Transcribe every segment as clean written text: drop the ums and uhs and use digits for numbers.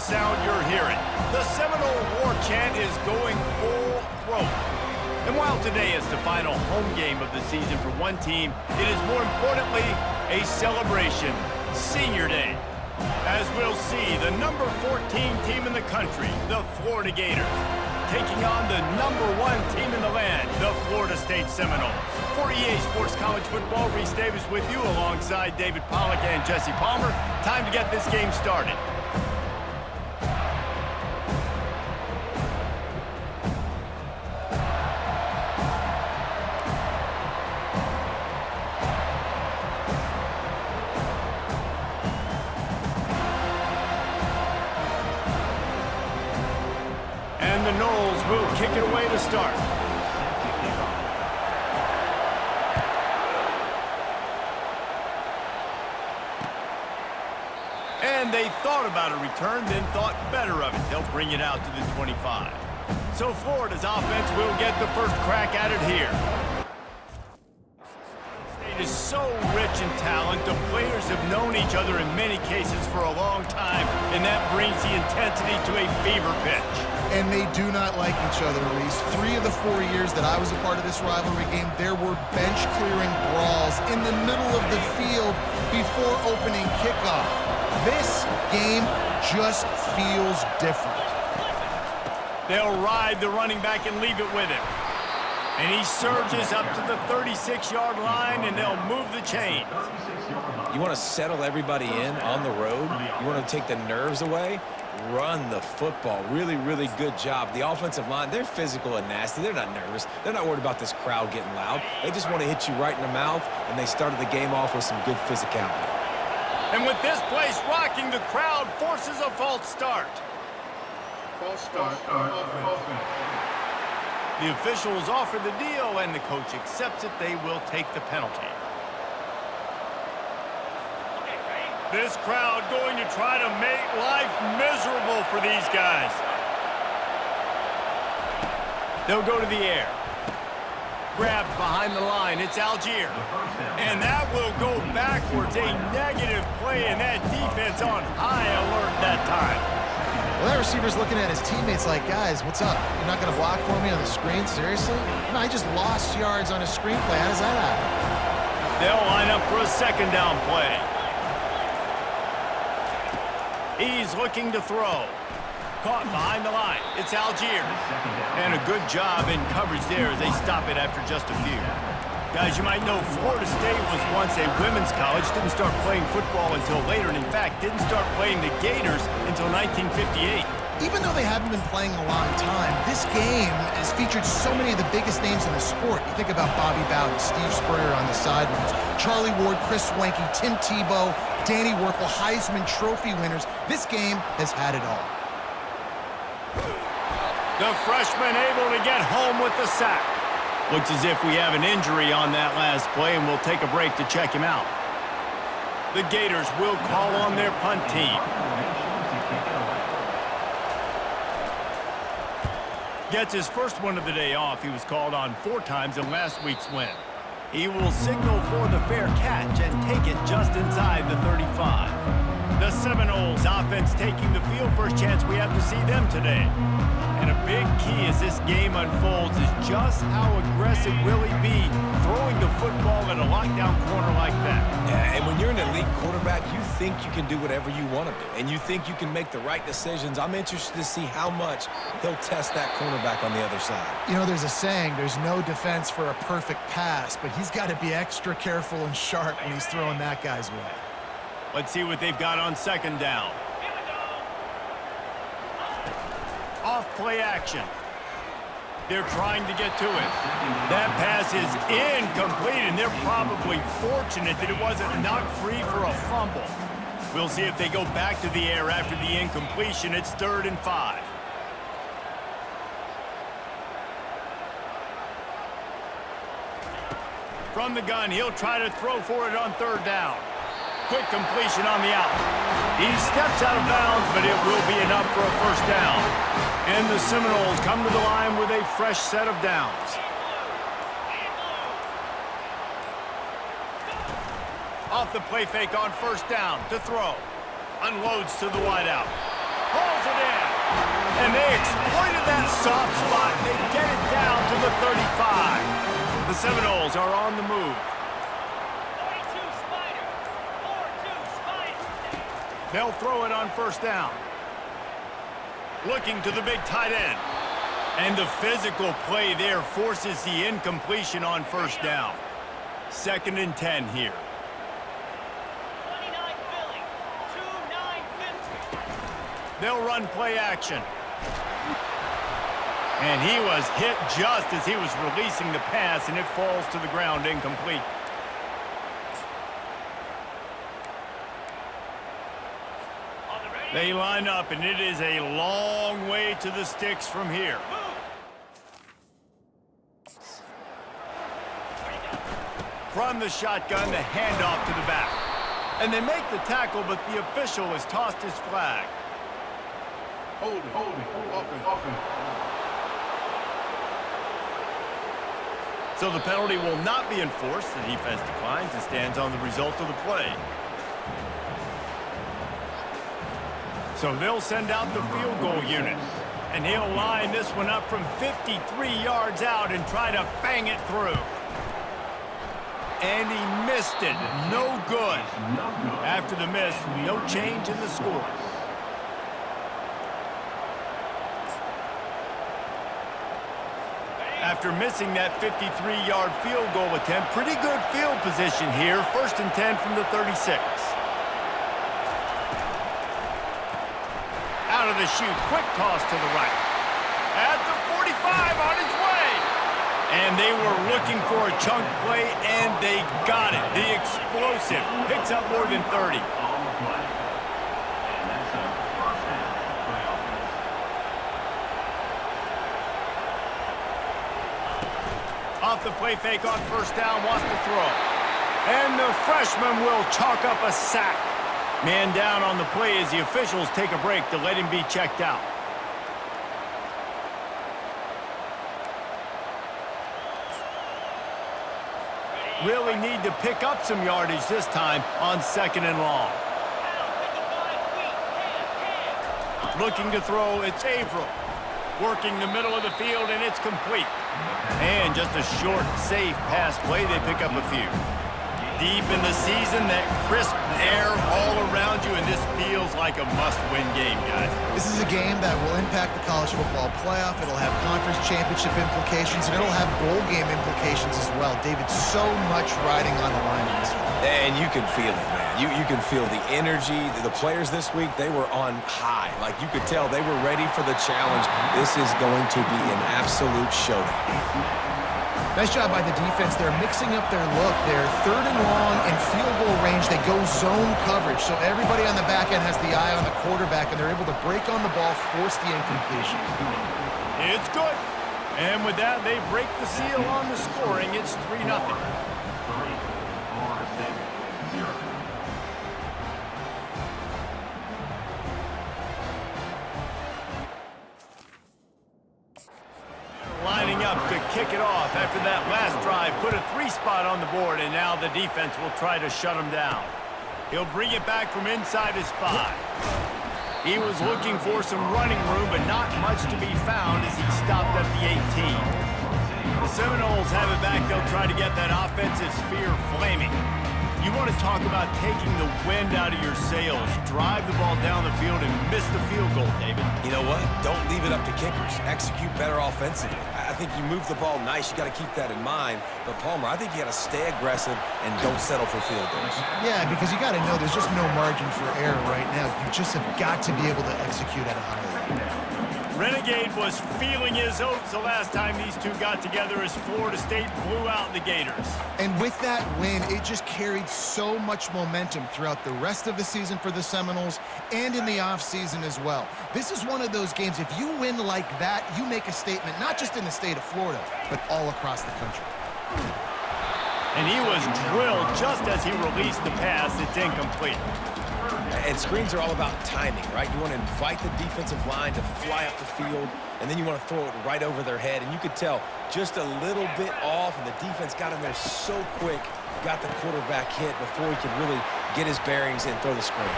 sound you're hearing. The Seminole War chant is going full throat. And while today is the final home game of the season for one team, it is more importantly a celebration, Senior Day. As we'll see, the number 14 team in the country, the Florida Gators, taking on the number 1 team in the land, the Florida State Seminoles. For EA Sports College Football, Reese Davis with you alongside David Pollack and Jesse Palmer. Time to get this game started. And the Noles will kick it away to start. And they thought about a return, then thought better of it. They'll bring it out to the 25. So Florida's offense will get the first crack at it here. State is so rich in talent. The players have known each other in many cases for a long time, and that brings the intensity to a fever pitch. And they do not like each other, Reese. 3 of the 4 years that I was a part of this rivalry game, there were bench-clearing brawls in the middle of the field before opening kickoff. This game just feels different. They'll ride the running back and leave it with him. And he surges up to the 36-yard line, and they'll move the chains. You want to settle everybody in on the road? You want to take the nerves away? Run the football. Really, really good job. The offensive line, they're physical and nasty. They're not nervous. They're not worried about this crowd getting loud. They just want to hit you right in the mouth, and they started the game off with some good physicality. And with this place rocking, the crowd forces a false start. False start. The officials offer the deal, and the coach accepts it. They will take the penalty. This crowd going to try to make life miserable for these guys. They'll go to the air. Grabbed behind the line. It's Algier. And that will go backwards. A negative play, and that defense on high alert that time. Well, that receiver's looking at his teammates like, guys, what's up? You're not going to block for me on the screen? Seriously? No, I just lost yards on a screenplay. How does that happen? They'll line up for a second down play. He's looking to throw. Caught behind the line. It's Algier. And a good job in coverage there as they stop it after just a few. Guys, you might know Florida State was once a women's college. Didn't start playing football until later. And in fact, didn't start playing the Gators until 1958. Even though they haven't been playing a long time, this game has featured so many of the biggest names in the sport. You think about Bobby Bowden, Steve Spurrier on the sidelines, Charlie Ward, Chris Swanky, Tim Tebow, Danny Werkle, Heisman Trophy winners. This game has had it all. The freshman able to get home with the sack. Looks as if we have an injury on that last play, and we'll take a break to check him out. The Gators will call on their punt team. Gets his first one of the day off. He was called on 4 times in last week's win. He will signal for the fair catch and take it just inside the 35. The Seminoles offense taking the field. First chance we have to see them today. And a big key as this game unfolds is just how aggressive will he be throwing the football at a lockdown corner like that. Yeah, and when you're an elite quarterback, you think you can do whatever you want to do, and you think you can make the right decisions. I'm interested to see how much he'll test that cornerback on the other side. You know, there's a saying, there's no defense for a perfect pass, but he's got to be extra careful and sharp when he's throwing that guy's way. Let's see what they've got on second down. Off play action. They're trying to get to it. That pass is incomplete, and they're probably fortunate that it wasn't knocked free for a fumble. We'll see if they go back to the air after the incompletion. It's 3rd and 5. From the gun, he'll try to throw for it on 3rd down. Quick completion on the out. He steps out of bounds, but it will be enough for a first down. And the Seminoles come to the line with a fresh set of downs. Off the play fake on first down to throw. Unloads to the wideout. Hauls exploited that soft spot, and they get it down to the 35. The Seminoles are on the move. 42 Spider. 4-2 Spider. They'll throw it on first down. Looking to the big tight end. And the physical play there forces the incompletion on first down. 2nd and 10 here. 29 Philly. 2-9 50. They'll run play action. And he was hit just as he was releasing the pass, and it falls to the ground incomplete. They line up, and it is a long way to the sticks from here. From the shotgun, the handoff to the back. And they make the tackle, but the official has tossed his flag. Holding. Offense. So the penalty will not be enforced. The defense declines and stands on the result of the play. So they'll send out the field goal unit. And he'll line this one up from 53 yards out and try to bang it through. And he missed it. No good. After the miss, no change in the score. After missing that 53-yard field goal attempt, pretty good field position here. 1st and 10 from the 36. Out of the chute, quick toss to the right. At the 45, on his way. And they were looking for a chunk play, and they got it. The explosive picks up more than 30. Off the play fake on first down, wants to throw. And the freshman will chalk up a sack. Man down on the play as the officials take a break to let him be checked out. Really need to pick up some yardage this time on 2nd and long. Looking to throw, it's Averill. Working the middle of the field, and it's complete. And just a short, safe pass play, they pick up a few. Deep in the season, that crisp air all around you, and this feels like a must-win game, guys. This is a game that will impact the college football playoff. It'll have conference championship implications, and it'll have bowl game implications as well. David, so much riding on the line in this one. And you can feel it, man. You can feel the energy. The players this week, they were on high. Like, you could tell they were ready for the challenge. This is going to be an absolute showdown. Nice job by the defense. They're mixing up their look. They're 3rd and long and field goal range. They go zone coverage. So everybody on the back end has the eye on the quarterback, and they're able to break on the ball, force the incompletion. It's good. And with that, they break the seal on the scoring. It's 3-0. Lining up to kick it off after that last drive. Put a 3 spot on the board, and now the defense will try to shut him down. He'll bring it back from inside his 5. He was looking for some running room, but not much to be found as he stopped at the 18. The Seminoles have it back. They'll try to get that offensive spear flaming. You want to talk about taking the wind out of your sails. Drive the ball down the field and miss the field goal, David. You know what? Don't leave it up to kickers. Execute better offensively. I think you move the ball nice. You got to keep that in mind. But, Palmer, I think you got to stay aggressive and don't settle for field goals. Yeah, because you got to know there's just no margin for error right now. You just have got to be able to execute at a high level. Renegade was feeling his oats the last time these two got together as Florida State blew out the Gators. And with that win, it just carried so much momentum throughout the rest of the season for the Seminoles and in the offseason as well. This is one of those games, if you win like that, you make a statement, not just in the state of Florida, but all across the country. And he was drilled just as he released the pass. It's incomplete. And screens are all about timing, right? You want to invite the defensive line to fly up the field, and then you want to throw it right over their head. And you could tell just a little bit off, and the defense got in there so quick, got the quarterback hit before he could really get his bearings and throw the screen.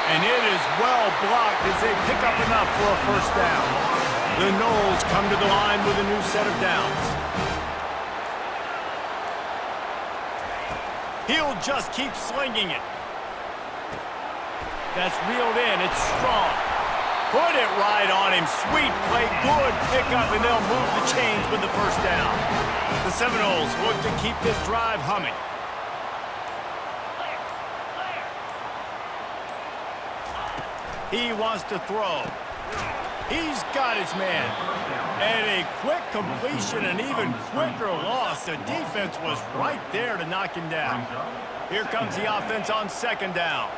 And it is well blocked as they pick up enough for a first down. The Noles come to the line with a new set of downs. He'll just keep slinging it. That's reeled in. It's strong. Put it right on him. Sweet play. Good pickup, and they'll move the chains with the first down. The Seminoles look to keep this drive humming. He wants to throw. He's got his man. And a quick completion, an even quicker loss. The defense was right there to knock him down. Here comes the offense on second down.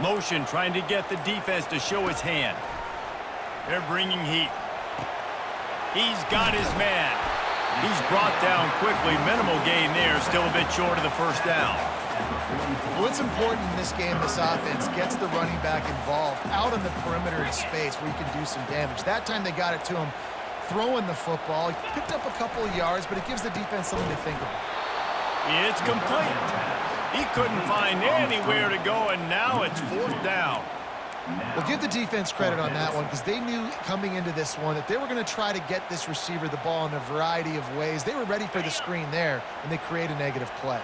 Motion trying to get the defense to show his hand. They're bringing heat. He's got his man. He's brought down quickly. Minimal gain there. Still a bit short of the first down. What's important in this game, this offense gets the running back involved out on the perimeter in space where you can do some damage. That time they got it to him throwing the football. He picked up a couple of yards, but it gives the defense something to think about. It's complete. He couldn't find anywhere to go, and now it's fourth down. Well, give the defense credit on that one because they knew coming into this one that they were going to try to get this receiver the ball in a variety of ways. They were ready for the screen there, and they create a negative play.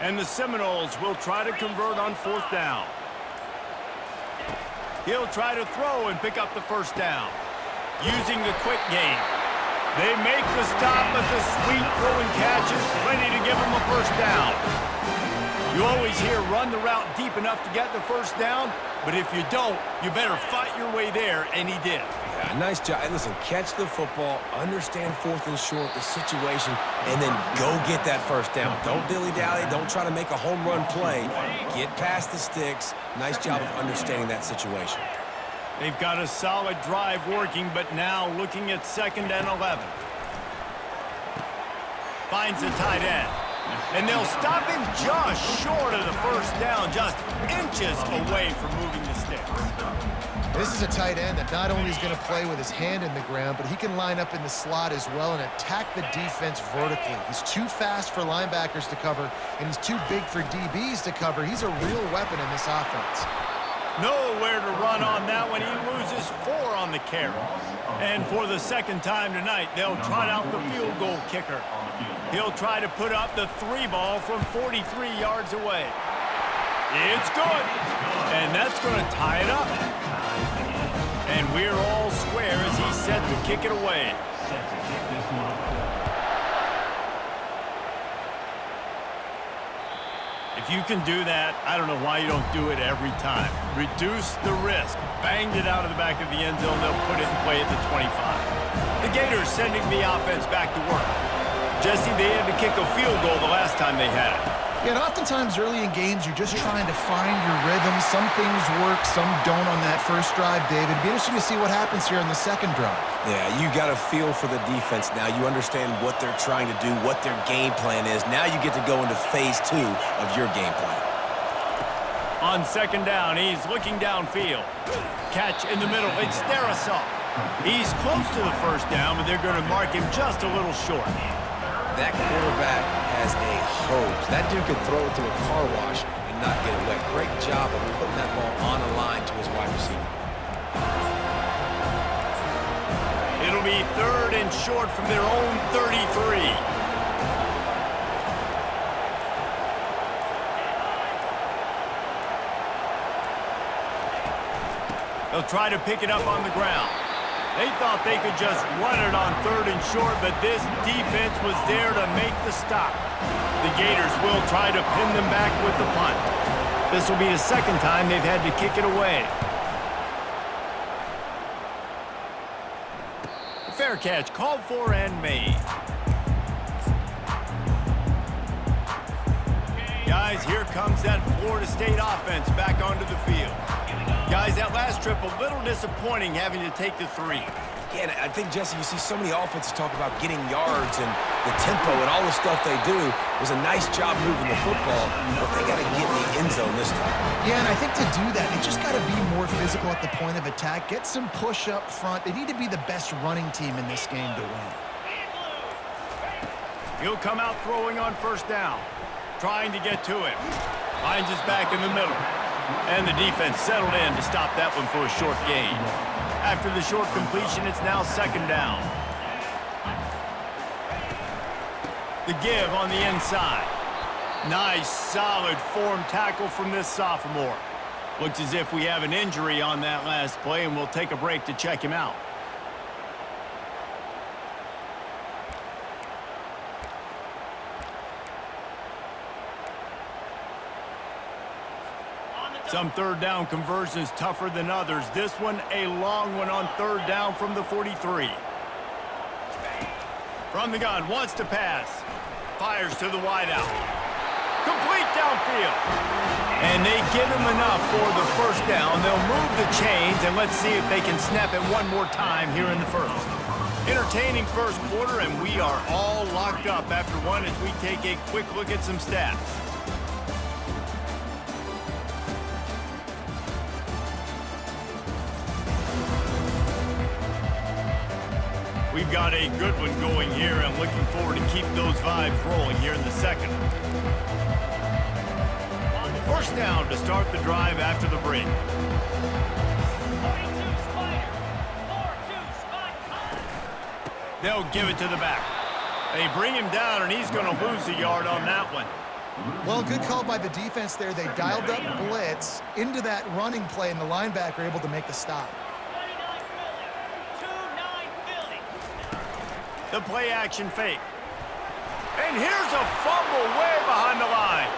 And the Seminoles will try to convert on fourth down. He'll try to throw and pick up the first down. Using the quick game. They make the stop, but the sweet throw and catch is plenty to give them a first down. You always hear run the route deep enough to get the first down, but if you don't, you better fight your way there, and he did. Yeah, nice job. And listen, catch the football, understand fourth and short, the situation, and then go get that first down. Don't dilly-dally. Don't try to make a home run play. Get past the sticks. Nice job of understanding that situation. They've got a solid drive working, but now looking at 2nd and 11. Finds a tight end. And they'll stop him just short of the first down, just inches away from moving the sticks. This is a tight end that not only is going to play with his hand in the ground, but he can line up in the slot as well and attack the defense vertically. He's too fast for linebackers to cover, and he's too big for DBs to cover. He's a real weapon in this offense. Nowhere to run on that one. He loses 4 on the carry. And for the second time tonight, they'll trot out the field goal kicker. He'll try to put up the 3 ball from 43 yards away. It's good. And that's going to tie it up. And we're all square as he's set to kick it away. If you can do that, I don't know why you don't do it every time. Reduce the risk. Banged it out of the back of the end zone. They'll put it in play at the 25. The Gators sending the offense back to work. Jesse, they had to kick a field goal the last time they had it. Yeah, and oftentimes early in games, you're just trying to find your rhythm. Some things work, some don't on that first drive, David. It'd be interesting to see what happens here in the second drive. Yeah, you got a feel for the defense now. You understand what they're trying to do, what their game plan is. Now you get to go into phase 2 of your game plan. On second down, he's looking downfield. Catch in the middle. It's Darrisaw. He's close to the first down, but they're going to mark him just a little short. That quarterback has a hose. That dude could throw it through a car wash and not get it wet. Great job of putting that ball on a line to his wide receiver. It'll be 3rd and short from their own 33. They'll try to pick it up on the ground. They thought they could just run it on 3rd and short, but this defense was there to make the stop. The Gators will try to pin them back with the punt. This will be the second time they've had to kick it away. Fair catch called for and made. Guys, here comes that Florida State offense back onto the field. Guys, that last trip a little disappointing having to take the 3. Yeah, and I think, Jesse, you see so many offenses talk about getting yards and the tempo and all the stuff they do. It was a nice job moving the football, but they got to get in the end zone this time. Yeah, and I think to do that, they just got to be more physical at the point of attack, get some push up front. They need to be the best running team in this game to win. He'll come out throwing on first down, trying to get to him. Finds his back in the middle. And the defense settled in to stop that one for a short gain. After the short completion, it's now second down. The give on the inside. Nice, solid form tackle from this sophomore. Looks as if we have an injury on that last play, and we'll take a break to check him out. Some third down conversions tougher than others. This one, a long one on third down from the 43. From the gun, wants to pass. Fires to the wideout. Complete downfield. And they give him enough for the first down. They'll move the chains, and let's see if they can snap it one more time here in the first. Entertaining first quarter, and we are all locked up after one as we take a quick look at some stats. We've got a good one going here, and looking forward to keep those vibes rolling here in the second. First down to start the drive after the break. 42 Spider. 4-2 Spider. They'll give it to the back. They bring him down, and he's going to lose a yard on that one. Well, good call by the defense there. They dialed up blitz into that running play, and the linebacker able to make the stop. 29 Philly. 2-9 Philly. The play action fake. And here's a fumble way behind the line.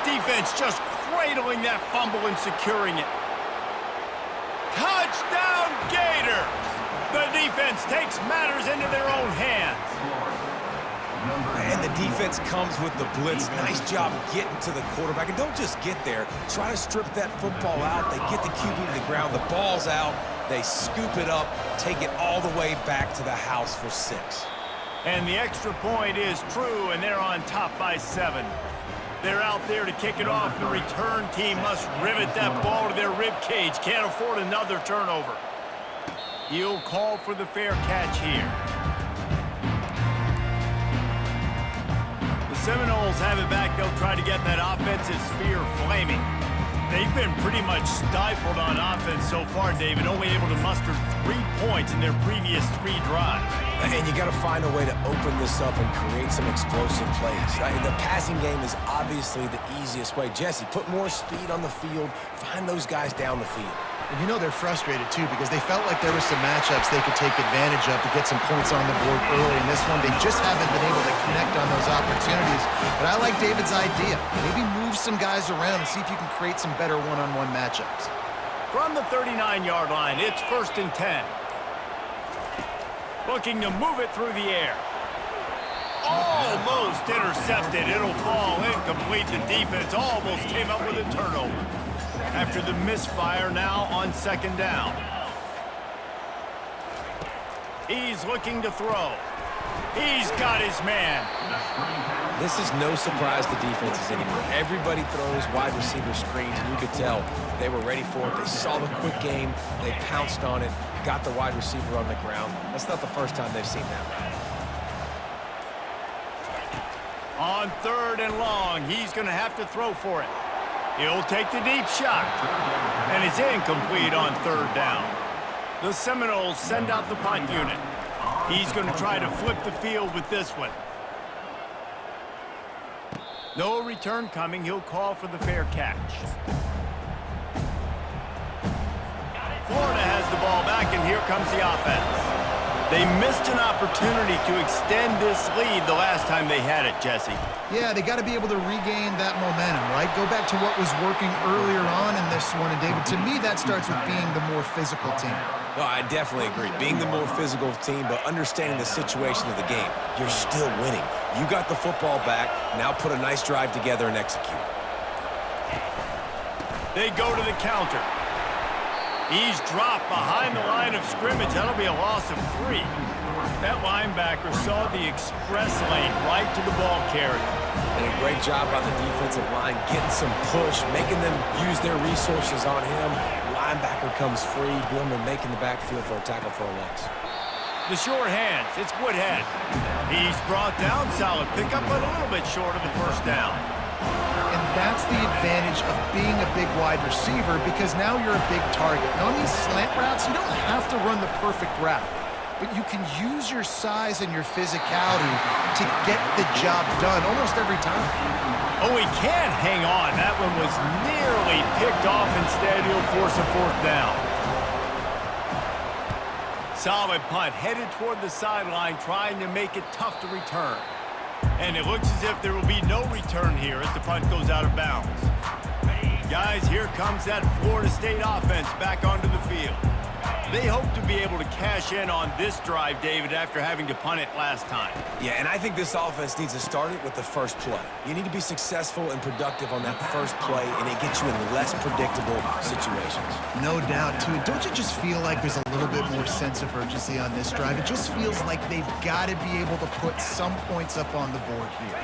Defense just cradling that fumble and securing it. Touchdown Gators! The defense takes matters into their own hands. And the defense comes with the blitz. Nice job getting to the quarterback. And don't just get there. Try to strip that football out. They get the QB to the ground. The ball's out. They scoop it up, take it all the way back to the house for 6. And the extra point is true, and they're on top by 7. They're out there to kick it off. The return team must rivet that ball to their rib cage. Can't afford another turnover. He'll call for the fair catch here. The Seminoles have it back. They'll try to get that offensive spear flaming. They've been pretty much stifled on offense so far, David, only able to muster 3 points in their previous 3 drives. And you got to find a way to open this up and create some explosive plays. The passing game is obviously the easiest way. Jesse, put more speed on the field. Find those guys down the field. And you know they're frustrated, too, because they felt like there were some matchups they could take advantage of to get some points on the board early. In this one, they just haven't been able to connect on those opportunities. But I like David's idea. Maybe move some guys around and see if you can create some better one-on-one matchups. From the 39-yard line, it's 1st and 10. Looking to move it through the air. Almost intercepted. It'll fall incomplete. The defense almost came up with a turnover. After the misfire, now on 2nd down. He's looking to throw. He's got his man. This is no surprise to defenses anymore. Everybody throws wide receiver screens, and you could tell they were ready for it. They saw the quick game. They pounced on it, got the wide receiver on the ground. That's not the first time they've seen that route. On 3rd and long, he's going to have to throw for it. He'll take the deep shot. And it's incomplete on 3rd down. The Seminoles send out the punt unit. He's going to try to flip the field with this one. No return coming. He'll call for the fair catch. Florida has the ball back, and here comes the offense. They missed an opportunity to extend this lead the last time they had it, Jesse. Yeah, they got to be able to regain that momentum, right? Go back to what was working earlier on in this one. And, David, to me, that starts with being the more physical team. No, I definitely agree. Being the more physical team, but understanding the situation of the game. You're still winning. You got the football back. Now put a nice drive together and execute. They go to the counter. He's dropped behind the line of scrimmage. That'll be a loss of 3. That linebacker saw the express lane right to the ball carrier. And a great job by the defensive line, getting some push, making them use their resources on him. Linebacker comes free, boom, and making the backfield for a tackle for a loss. The short hands, it's Woodhead. He's brought down, solid pickup, but a little bit short of the first down. And that's the advantage of being a big wide receiver because now you're a big target. Now on these slant routes, you don't have to run the perfect route, but you can use your size and your physicality to get the job done almost every time. Oh, he can't hang on. That one was nearly picked off. Instead, he'll force a fourth down. Solid punt, headed toward the sideline, trying to make it tough to return. And it looks as if there will be no return here as the punt goes out of bounds. Guys, here comes that Florida State offense back onto the field. They hope to be able to cash in on this drive, David, after having to punt it last time. Yeah, and I think this offense needs to start it with the first play. You need to be successful and productive on that first play, and it gets you in less predictable situations. No doubt, too. Don't you just feel like there's a little bit more sense of urgency on this drive? It just feels like they've got to be able to put some points up on the board here.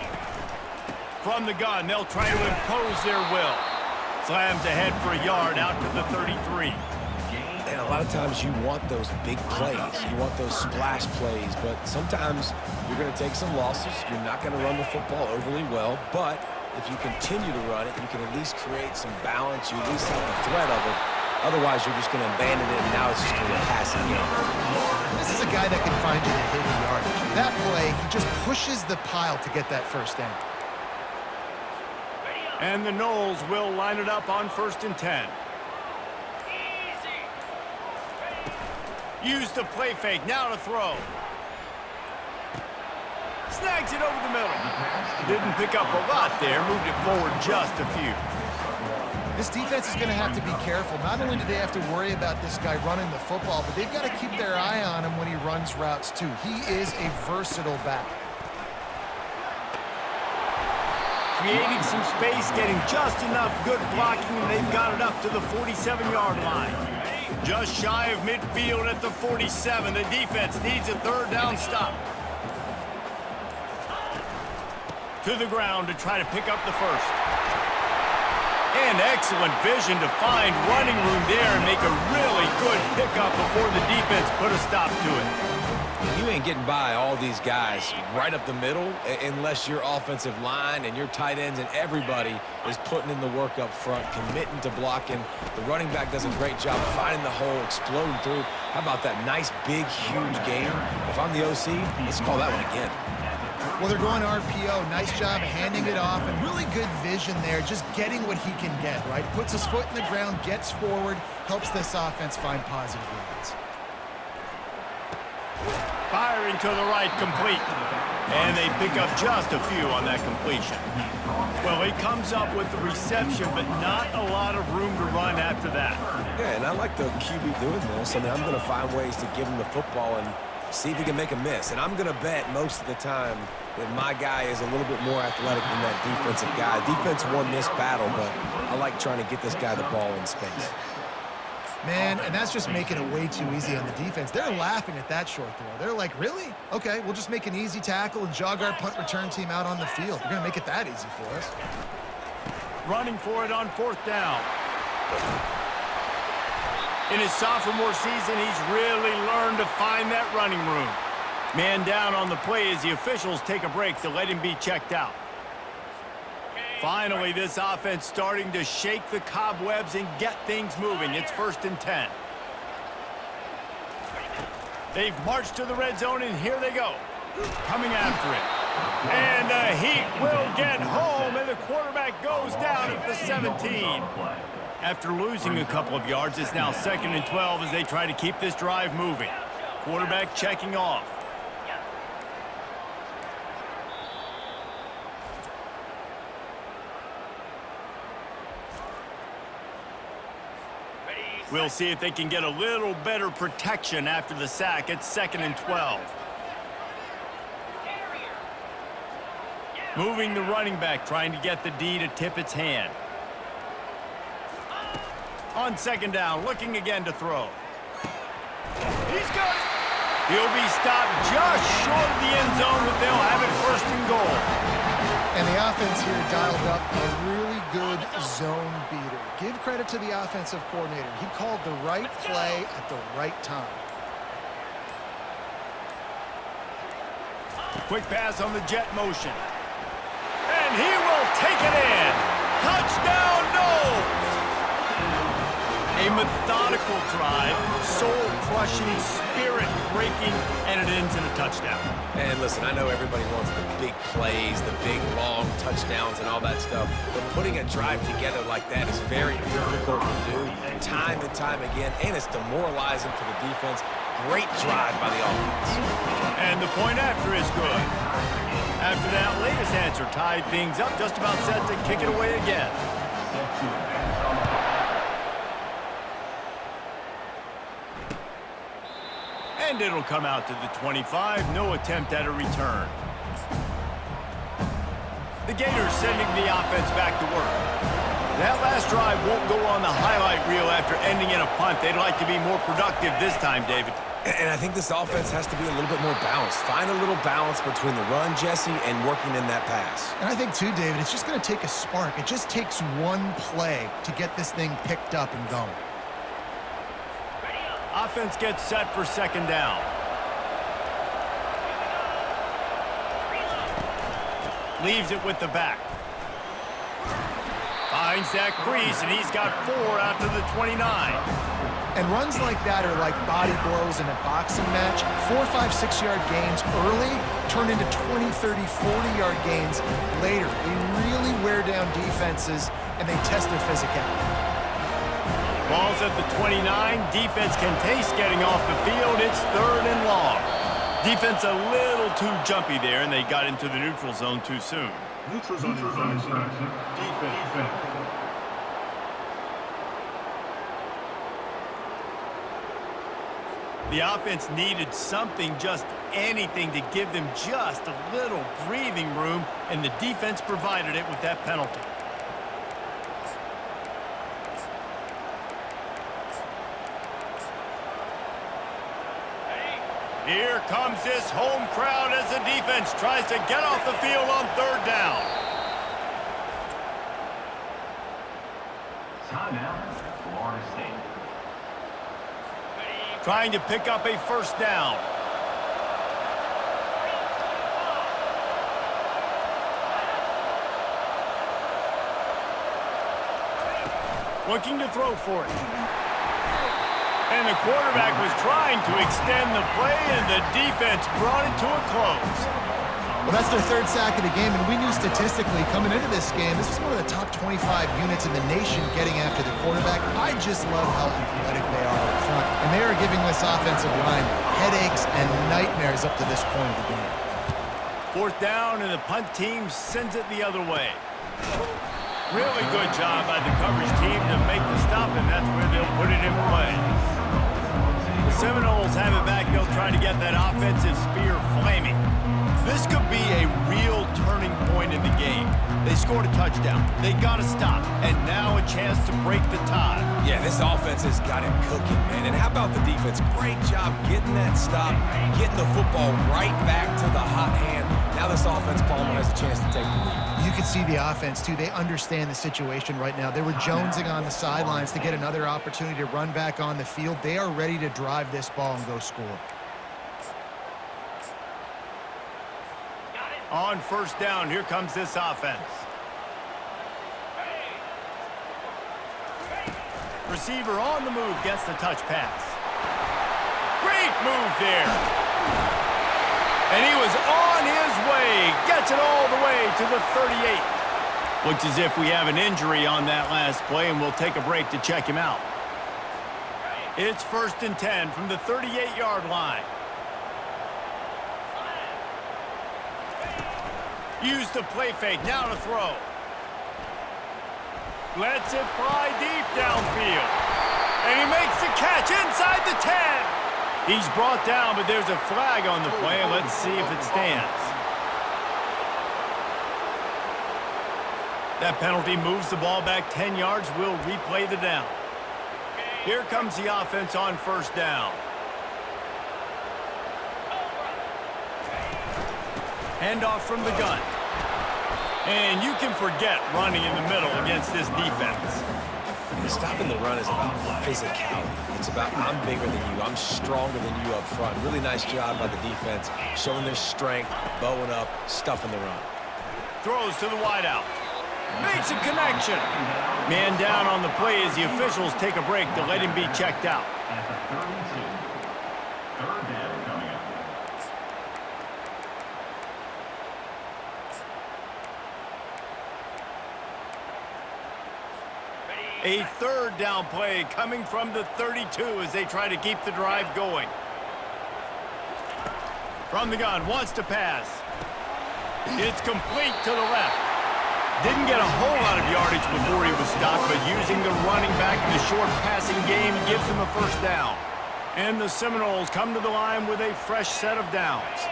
From the gun, they'll try to impose their will. Slams ahead for a yard out to the 33. And a lot of times you want those big plays. You want those splash plays, but sometimes you're going to take some losses. You're not going to run the football overly well, but if you continue to run it, you can at least create some balance. You at least have the threat of it. Otherwise, you're just going to abandon it, and now it's just going to be a passing game. This is a guy that can find you the hidden yardage. That play, he just pushes the pile to get that first down. And the Noles will line it up on 1st and 10. Use the play fake, now to throw. Snags it over the middle. Didn't pick up a lot there, moved it forward just a few. This defense is going to have to be careful. Not only do they have to worry about this guy running the football, but they've got to keep their eye on him when he runs routes too. He is a versatile back. Creating some space, getting just enough good blocking, and they've got it up to the 47-yard line. Just shy of midfield at the 47. The defense needs a third down stop. To the ground to try to pick up the first. And excellent vision to find running room there and make a really good pickup before the defense put a stop to it. You ain't getting by all these guys right up the middle unless your offensive line and your tight ends and everybody is putting in the work up front, committing to blocking. The running back does a great job finding the hole, exploding through. How about that nice, big, huge game? If I'm the OC, let's call that one again. Well, they're going RPO. Nice job handing it off, and really good vision there, just getting what he can get, right? Puts his foot in the ground, gets forward, helps this offense find positive yards. Firing to the right, complete. And they pick up just a few on that completion. Well, he comes up with the reception, but not a lot of room to run after that. Yeah, and I like the QB doing this. I mean, I'm going to find ways to give him the football and see if he can make a miss. And I'm going to bet most of the time that my guy is a little bit more athletic than that defensive guy. Defense won this battle, but I like trying to get this guy the ball in space. Man, and that's just making it way too easy on the defense. They're laughing at that short throw. They're like, really? Okay, we'll just make an easy tackle and jog our punt return team out on the field. We're going to make it that easy for us. Running for it on 4th down. In his sophomore season, he's really learned to find that running room. Man down on the play as the officials take a break to let him be checked out. Finally, this offense starting to shake the cobwebs and get things moving. It's 1st and 10. They've marched to the red zone, and here they go. Coming after it. And the Heat will get home, and the quarterback goes down at the 17. After losing a couple of yards, it's now 2nd and 12 as they try to keep this drive moving. Quarterback checking off. We'll see if they can get a little better protection after the sack. It's 2nd and 12. Moving the running back, trying to get the D to tip its hand. On 2nd down, looking again to throw. He's got it. He'll be stopped just short of the end zone, but they'll have it 1st and goal. And the offense here dialed up a really good zone beater. Give credit to the offensive coordinator. He called the right play at the right time. Quick pass on the jet motion. And And he will take it in. Touchdown, no! A methodical drive, soul-crushing, spirit-breaking, and it ends in a touchdown. And listen, I know everybody wants the big plays, the big, long touchdowns and all that stuff, but putting a drive together like that is very difficult to do time and time again, and it's demoralizing for the defense. Great drive by the offense. And the point after is good. After that latest answer tied things up, just about set to kick it away again. And it'll come out to the 25. No attempt at a return. The Gators sending the offense back to work. That last drive won't go on the highlight reel after ending in a punt. They'd like to be more productive this time, David. And I think this offense has to be a little bit more balanced. Find a little balance between the run, Jesse, and working in that pass. And I think, too, David, it's just going to take a spark. It just takes one play to get this thing picked up and going. Offense gets set for second down. Leaves it with the back. Finds that crease, and he's got 4 out to the 29. And runs like that are like body blows in a boxing match. 4, 5, 6-yard gains early turn into 20, 30, 40-yard gains later. They really wear down defenses, and they test their physicality. Ball's at the 29. Defense can taste getting off the field. It's 3rd and long. Defense a little too jumpy there, and they got into the neutral zone too soon. Neutral zone infraction. Defense. The offense needed something, just anything, to give them just a little breathing room, and the defense provided it with that penalty. Here comes this home crowd as the defense tries to get off the field on 3rd down. Timeout, Florida State. Trying to pick up a 1st down. Looking to throw for it. And the quarterback was trying to extend the play, and the defense brought it to a close. Well, that's their 3rd sack of the game, and we knew statistically coming into this game, this is one of the top 25 units in the nation getting after the quarterback. I just love how athletic they are up front, and they are giving this offensive line headaches and nightmares up to this point of the game. 4th down, and the punt team sends it the other way. Really good job by the coverage team to make the stop, and that's where they'll put it in play. The Seminoles have it back. They'll try to get that offensive spear flaming. This could be a real turning point in the game. They scored a touchdown. They got to stop, and now a chance to break the tie. Yeah, this offense has got it cooking, man. And how about the defense? Great job getting that stop, getting the football right back to the hot hand. Now this offense, Palmer, has a chance to take the lead. You can see the offense, too. They understand the situation right now. They were jonesing on the sidelines to get another opportunity to run back on the field. They are ready to drive this ball and go score. On 1st down, here comes this offense. Receiver on the move, gets the touch pass. Great move there. And he was on his way. Gets it all the way to the 38. Looks as if we have an injury on that last play, and we'll take a break to check him out. It's 1st and 10 from the 38-yard line. Use the play fake, now to throw. Lets it fly deep downfield. And he makes the catch inside the 10. He's brought down, but there's a flag on the play. Let's see if it stands. That penalty moves the ball back 10 yards. We'll replay the down. Here comes the offense on 1st down. Handoff from the gun. And you can forget running in the middle against this defense. Stopping the run is about physicality. It's about I'm bigger than you, I'm stronger than you up front. Really nice job by the defense, showing their strength, bowing up, stuffing the run. Throws to the wideout. Makes a connection. Man down on the play as the officials take a break to let him be checked out. At the 32. Third down coming up. A third down play coming from the 32 as they try to keep the drive going. From the gun, wants to pass. It's complete to the left. Didn't get a whole lot of yardage before he was stopped, but using the running back in the short passing game gives him a first down. And the Seminoles come to the line with a fresh set of downs.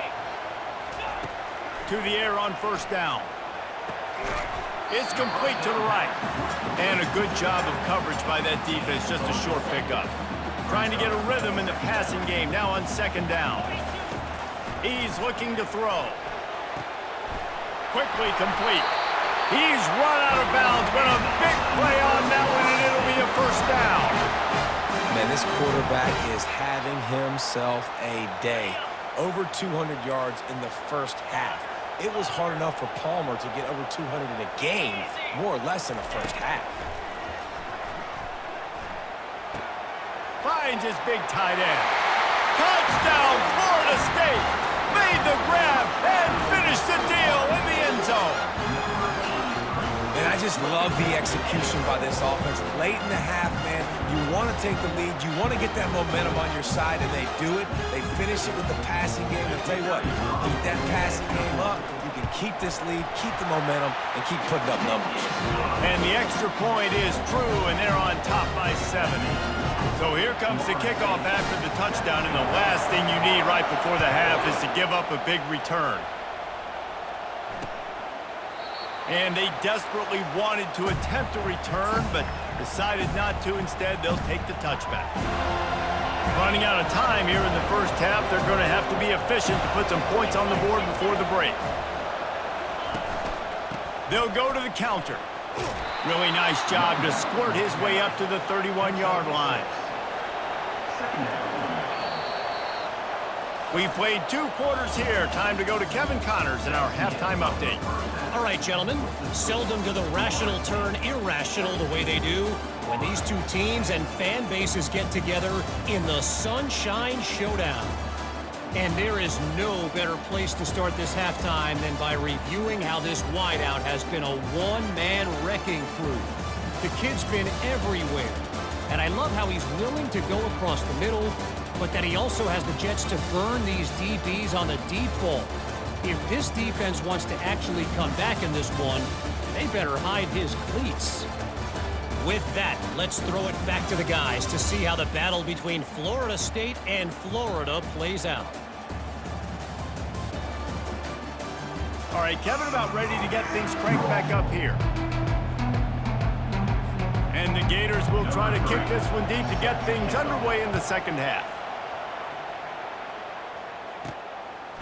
To the air on first down. It's complete to the right. And a good job of coverage by that defense, just a short pickup. Trying to get a rhythm in the passing game, now on second down. He's looking to throw. Quickly complete. He's run out of bounds, but a big play on that one, and it'll be a first down. Man, this quarterback is having himself a day. Over 200 yards in the first half. It was hard enough for Palmer to get over 200 in a game, more or less in the first half. Finds his big tight end. Touchdown, Florida State. Made the grab and finished the deal in the end zone. And I just love the execution by this offense. Late in the half, man, you want to take the lead. You want to get that momentum on your side, and they do it. They finish it with the passing game. And tell you what, keep that passing game up. You can keep this lead, keep the momentum, and keep putting up numbers. And the extra point is true, and they're on top by 7. So here comes the kickoff after the touchdown, and the last thing you need right before the half is to give up a big return. And they desperately wanted to attempt a return, but decided not to. Instead, they'll take the touchback. Running out of time here in the first half, they're going to have to be efficient to put some points on the board before the break. They'll go to the counter. Really nice job to squirt his way up to the 31-yard line. We've played 2 quarters here. Time to go to Kevin Connors in our halftime update. All right, gentlemen. Seldom do the rational turn irrational the way they do when these two teams and fan bases get together in the Sunshine Showdown. And there is no better place to start this halftime than by reviewing how this wideout has been a one-man wrecking crew. The kid's been everywhere. And I love how he's willing to go across the middle, but that he also has the jets to burn these DBs on the deep ball. If this defense wants to actually come back in this one, they better hide his cleats. With that, let's throw it back to the guys to see how the battle between Florida State and Florida plays out. All right, Kevin about ready to get things cranked back up here. And the Gators will try to kick this one deep to get things underway in the second half.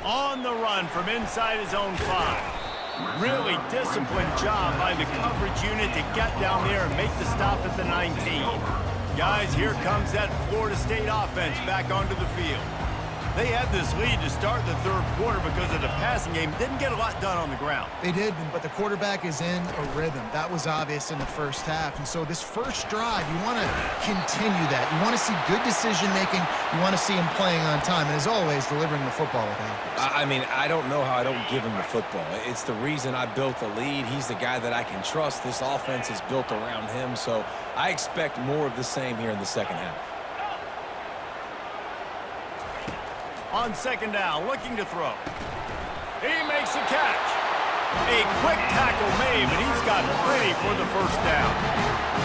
On the run from inside his own 5. Really disciplined job by the coverage unit to get down there and make the stop at the 19. Guys, here comes that Florida State offense back onto the field. They had this lead to start the third quarter because of the passing game. Didn't get a lot done on the ground. They did, but the quarterback is in a rhythm. That was obvious in the first half. And so this first drive, you want to continue that. You want to see good decision-making. You want to see him playing on time. And as always, delivering the football with accuracy. I mean, I don't know how I don't give him the football. It's the reason I built the lead. He's the guy that I can trust. This offense is built around him. So I expect more of the same here in the second half. On second down, looking to throw. He makes a catch. A quick tackle made, but he's got plenty for the first down.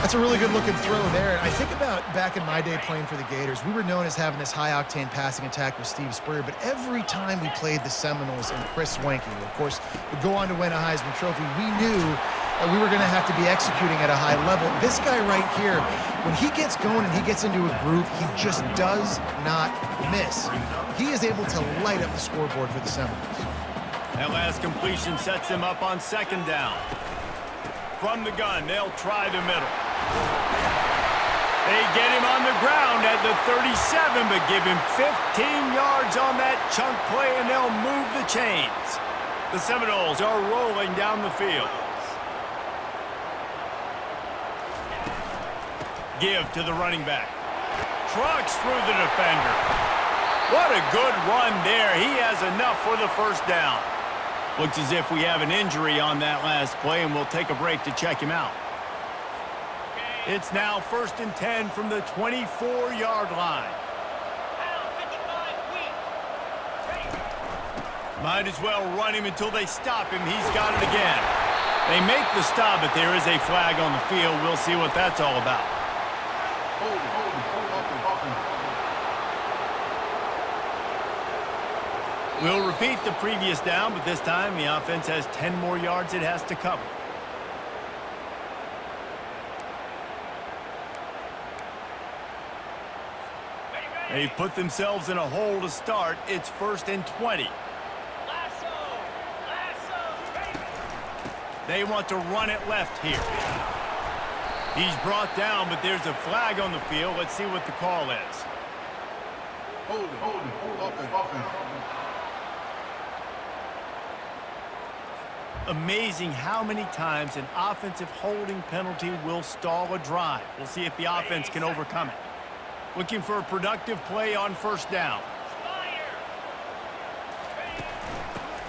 That's a really good-looking throw there. I think about back in my day playing for the Gators, we were known as having this high-octane passing attack with Steve Spurrier, but every time we played the Seminoles and Chris Wenke, who, of course, would go on to win a Heisman Trophy, we knew that we were going to have to be executing at a high level. This guy right here, when he gets going and he gets into a groove, he just does not miss. He is able to light up the scoreboard for the Seminoles. That last completion sets him up on second down. From the gun, they'll try the middle. They get him on the ground at the 37, but give him 15 yards on that chunk play, and they'll move the chains. The Seminoles are rolling down the field. Give to the running back. Trucks through the defender. What a good run there. He has enough for the first down. Looks as if we have an injury on that last play, and we'll take a break to check him out. It's now 1st and 10 from the 24-yard line. Might as well run him until they stop him. He's got it again. They make the stop, but there is a flag on the field. We'll see what that's all about. We'll repeat the previous down, but this time the offense has 10 more yards it has to cover. They've put themselves in a hole to start. It's 1st and 20. They want to run it left here. He's brought down, but there's a flag on the field. Let's see what the call is. Amazing how many times an offensive holding penalty will stall a drive. We'll see if the offense can overcome it. Looking for a productive play on 1st down.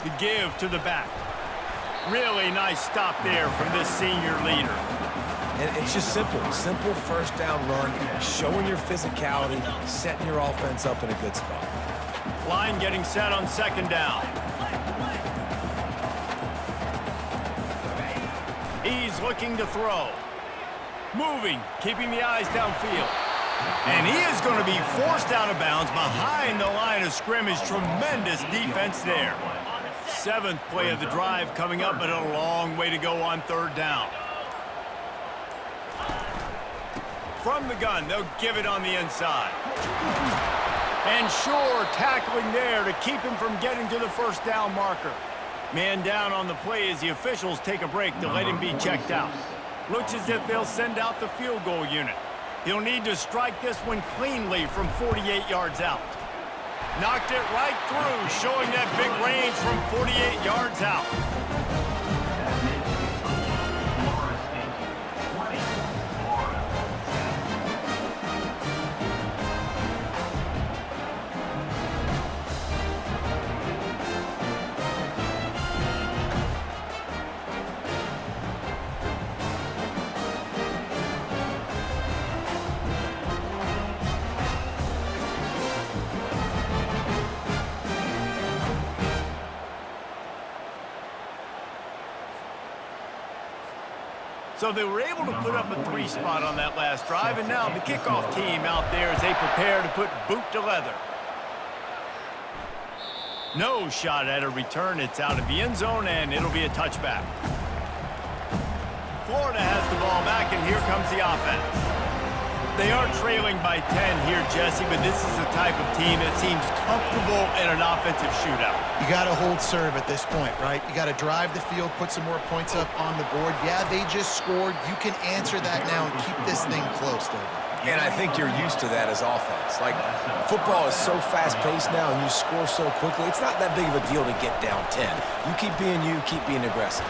The give to the back. Really nice stop there from this senior leader. And it's just simple 1st down run, showing your physicality, setting your offense up in a good spot. Line getting set on 2nd down. He's looking to throw. Moving, keeping the eyes downfield. And he is going to be forced out of bounds behind the line of scrimmage. Tremendous defense there. 7th play of the drive coming up, but a long way to go on 3rd down. From the gun, they'll give it on the inside. And sure, tackling there to keep him from getting to the 1st down marker. Man down on the play as the officials take a break to let him be checked out. Looks as if they'll send out the field goal unit. He'll need to strike this one cleanly from 48 yards out. Knocked it right through, showing that big range from 48 yards out. So they were able to put up a 3 spot on that last drive, and now the kickoff team out there as they prepare to put boot to leather. No shot at a return. It's out of the end zone, and it'll be a touchback. Florida has the ball back, and here comes the offense. They are trailing by 10 here, Jesse, but this is the type of team that seems comfortable in an offensive shootout. You got to hold serve at this point, right? You got to drive the field, put some more points up on the board. Yeah, they just scored. You can answer that now and keep this thing close, David. And I think you're used to that as offense. Like, football is so fast-paced now, and you score so quickly, it's not that big of a deal to get down 10. You keep being aggressive.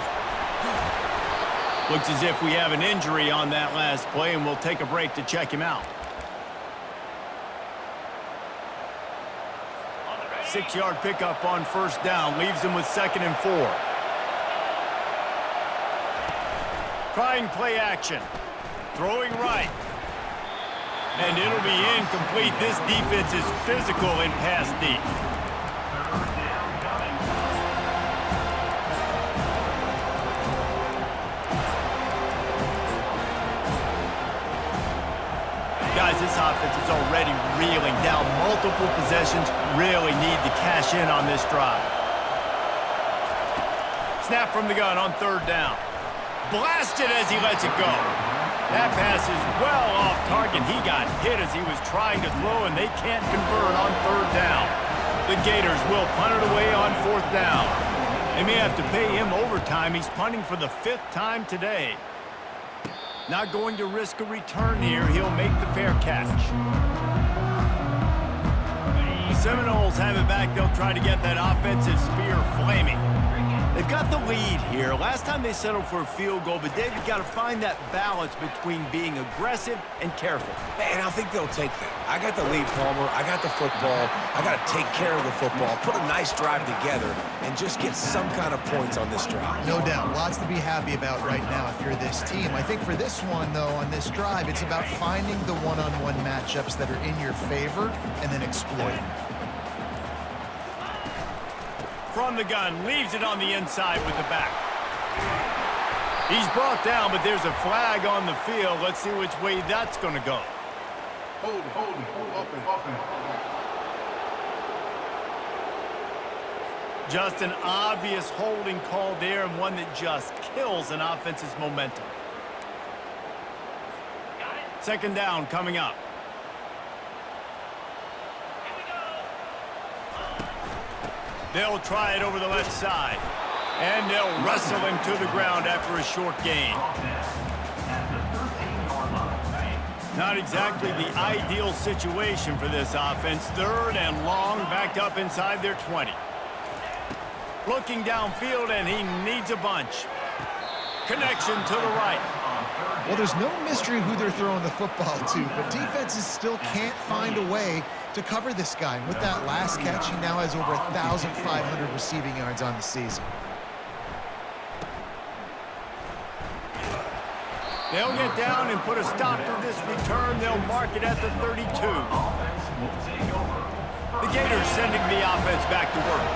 Looks as if we have an injury on that last play, and we'll take a break to check him out. 6-yard pickup on 1st down, leaves him with 2nd and 4. Trying play action. Throwing right. And it'll be incomplete. This defense is physical and pass deep. Guys, this offense is already reeling down multiple possessions. Really need to cash in on this drive. Snap from the gun on 3rd down. Blasted as he lets it go. That pass is well off target. He got hit as he was trying to throw, and they can't convert on 3rd down. The Gators will punt it away on 4th down. They may have to pay him overtime. He's punting for the 5th time today. Not going to risk a return here. He'll make the fair catch. The Seminoles have it back. They'll try to get that offensive spear flaming. They've got the lead here. Last time they settled for a field goal, but David got to find that balance between being aggressive and careful. And I think they'll take that. I got the lead, Palmer. I got the football. I got to take care of the football, put a nice drive together, and just get some kind of points on this drive. No doubt. Lots to be happy about right now if you're this team. I think for this one, though, on this drive, it's about finding the one-on-one matchups that are in your favor and then exploiting. From the gun, leaves it on the inside with the back. He's brought down, but there's a flag on the field. Let's see which way that's going to go. Hold, offense. Just an obvious holding call there, and one that just kills an offense's momentum. Second down coming up. They'll try it over the left side. And they'll wrestle him to the ground after a short gain. Not exactly the ideal situation for this offense. Third and long, backed up inside their 20. Looking downfield, and he needs a bunch. Connection to the right. Well, there's no mystery who they're throwing the football to, but defenses still can't find a way to cover this guy. And with that last catch, he now has over 1,500 receiving yards on the season. They'll get down and put a stop to this return. They'll mark it at the 32. The Gators sending the offense back to work.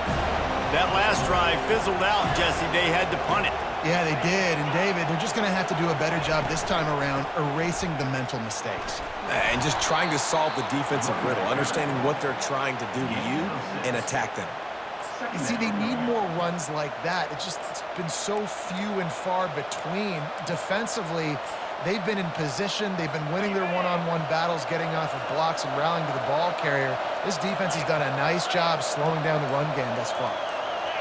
That last drive fizzled out, Jesse. They had to punt it. Yeah, they did. And David, they're just going to have to do a better job this time around erasing the mental mistakes. And just trying to solve the defensive riddle, understanding what they're trying to do to you and attack them. You see, they need more runs like that. It's been so few and far between. Defensively, they've been in position. They've been winning their one-on-one battles, getting off of blocks and rallying to the ball carrier. This defense has done a nice job slowing down the run game thus far.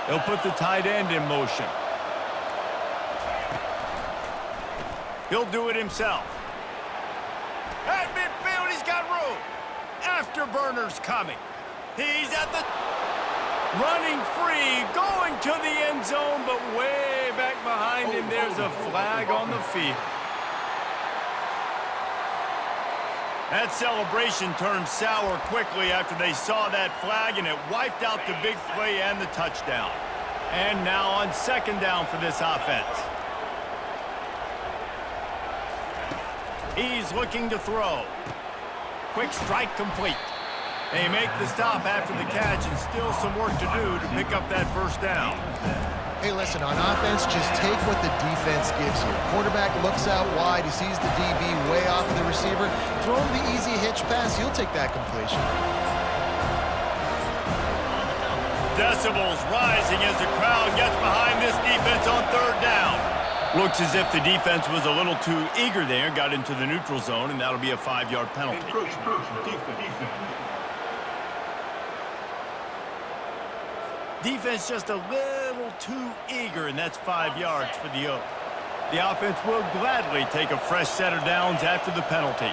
They'll put the tight end in motion. He'll do it himself. At midfield, he's got room. Afterburner's coming. He's at the... running free, going to the end zone, but way back behind him, there's a flag on the field. That celebration turned sour quickly after they saw that flag, and it wiped out the big play and the touchdown. And now on second down for this offense. He's looking to throw. Quick strike complete. They make the stop after the catch, and still some work to do to pick up that first down. Hey, listen, on offense, just take what the defense gives you. Quarterback looks out wide. He sees the DB way off of the receiver. Throw him the easy hitch pass. He'll take that completion. Decibels rising as the crowd gets behind this defense on third down. Looks as if the defense was a little too eager there, got into the neutral zone, and that'll be a 5-yard penalty. Defense. Defense just a little too eager, and that's 5 yards for the Oak. The offense will gladly take a fresh set of downs after the penalty.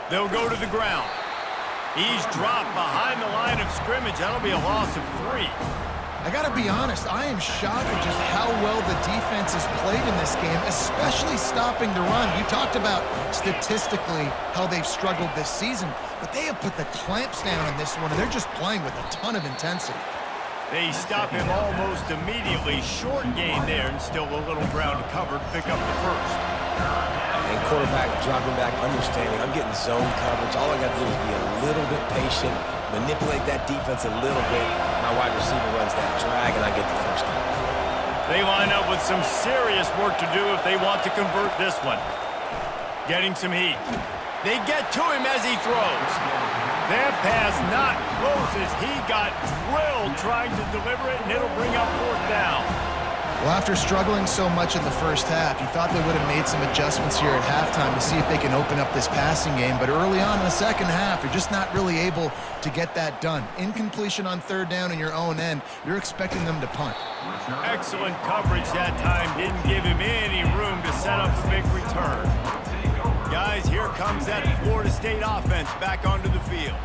They'll go to the ground. He's dropped behind the line of scrimmage. That'll be a loss of 3. I got to be honest, I am shocked at just how well the defense has played in this game, especially stopping the run. You talked about statistically how they've struggled this season, but they have put the clamps down in this one, and they're just playing with a ton of intensity. They stop him almost immediately. Short gain there, and still a little ground to cover to pick up the first. And quarterback dropping back, understanding I'm getting zone coverage. All I got to do is be a little bit patient, manipulate that defense a little bit. My wide receiver runs that drag, and I get the first down. They line up with some serious work to do if they want to convert this one. Getting some heat. They get to him as he throws. That pass not close as he got drilled trying to deliver it, and it'll bring up fourth down. Well, after struggling so much in the first half, you thought they would have made some adjustments here at halftime to see if they can open up this passing game. But early on in the second half, you're just not really able to get that done. Incompletion on third down in your own end, you're expecting them to punt. Excellent coverage that time. Didn't give him any room to set up a big return. Guys, here comes that Florida State offense back onto the field.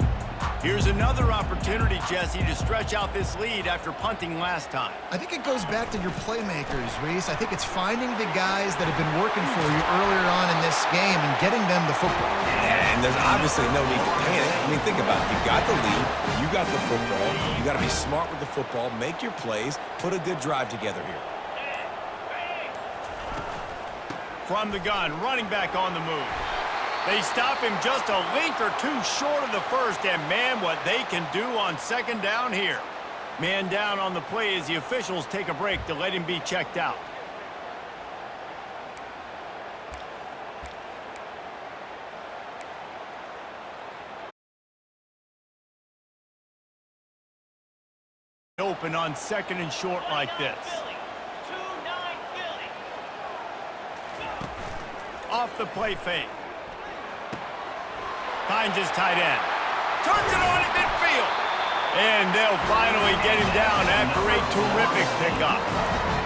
Here's another opportunity, Jesse, to stretch out this lead after punting last time. I think it goes back to your playmakers, Reese. I think it's finding the guys that have been working for you earlier on in this game and getting them the football. And there's obviously no need to panic. I mean, think about it. You got the lead. You got the football. You got to be smart with the football. Make your plays. Put a good drive together here. From the gun, running back on the move. They stop him just a link or two short of the first, and man, what they can do on second down here. Man down on the play as the officials take a break to let him be checked out. Open on second and short like this. Philly. 2-9 Philly. Off the play fake. Finds his tight end. Turns it on at midfield. And they'll finally get him down after a terrific pickup.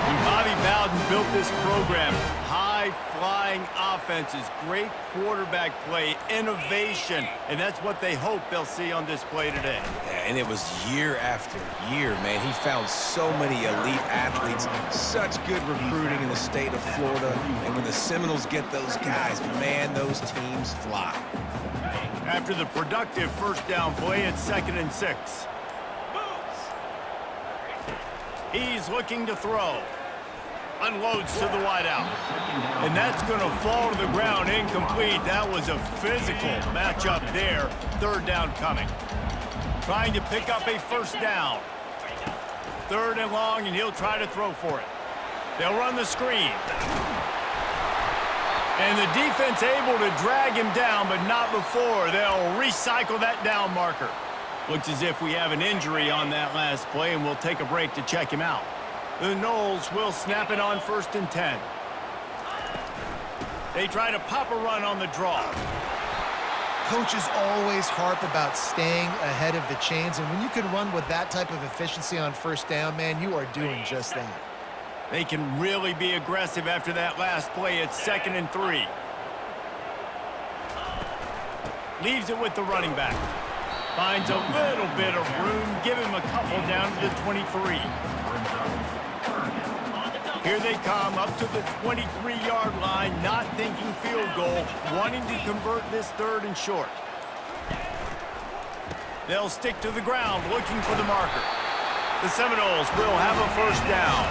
When Bobby Bowden built this program, high-flying offenses, great quarterback play, innovation, and that's what they hope they'll see on display today. Yeah, and it was year after year, man. He found so many elite athletes, such good recruiting in the state of Florida. And when the Seminoles get those guys, man, those teams fly. After the productive first down play, it's 2nd and 6. He's looking to throw. Unloads to the wideout. And that's going to fall to the ground incomplete. That was a physical matchup there. 3rd down coming. Trying to pick up a first down. 3rd and long, and he'll try to throw for it. They'll run the screen. And the defense able to drag him down, but not before. They'll recycle that down marker. Looks as if we have an injury on that last play, and we'll take a break to check him out. The Noles will snap it on 1st and 10. They try to pop a run on the draw. Coaches always harp about staying ahead of the chains, and when you can run with that type of efficiency on first down, man, you are doing just that. They can really be aggressive after that last play. It's 2nd and 3. Leaves it with the running back. Finds a little bit of room. Give him a couple down to the 23. Here they come up to the 23-yard line, not thinking field goal, wanting to convert this 3rd and short. They'll stick to the ground, looking for the marker. The Seminoles will have a first down.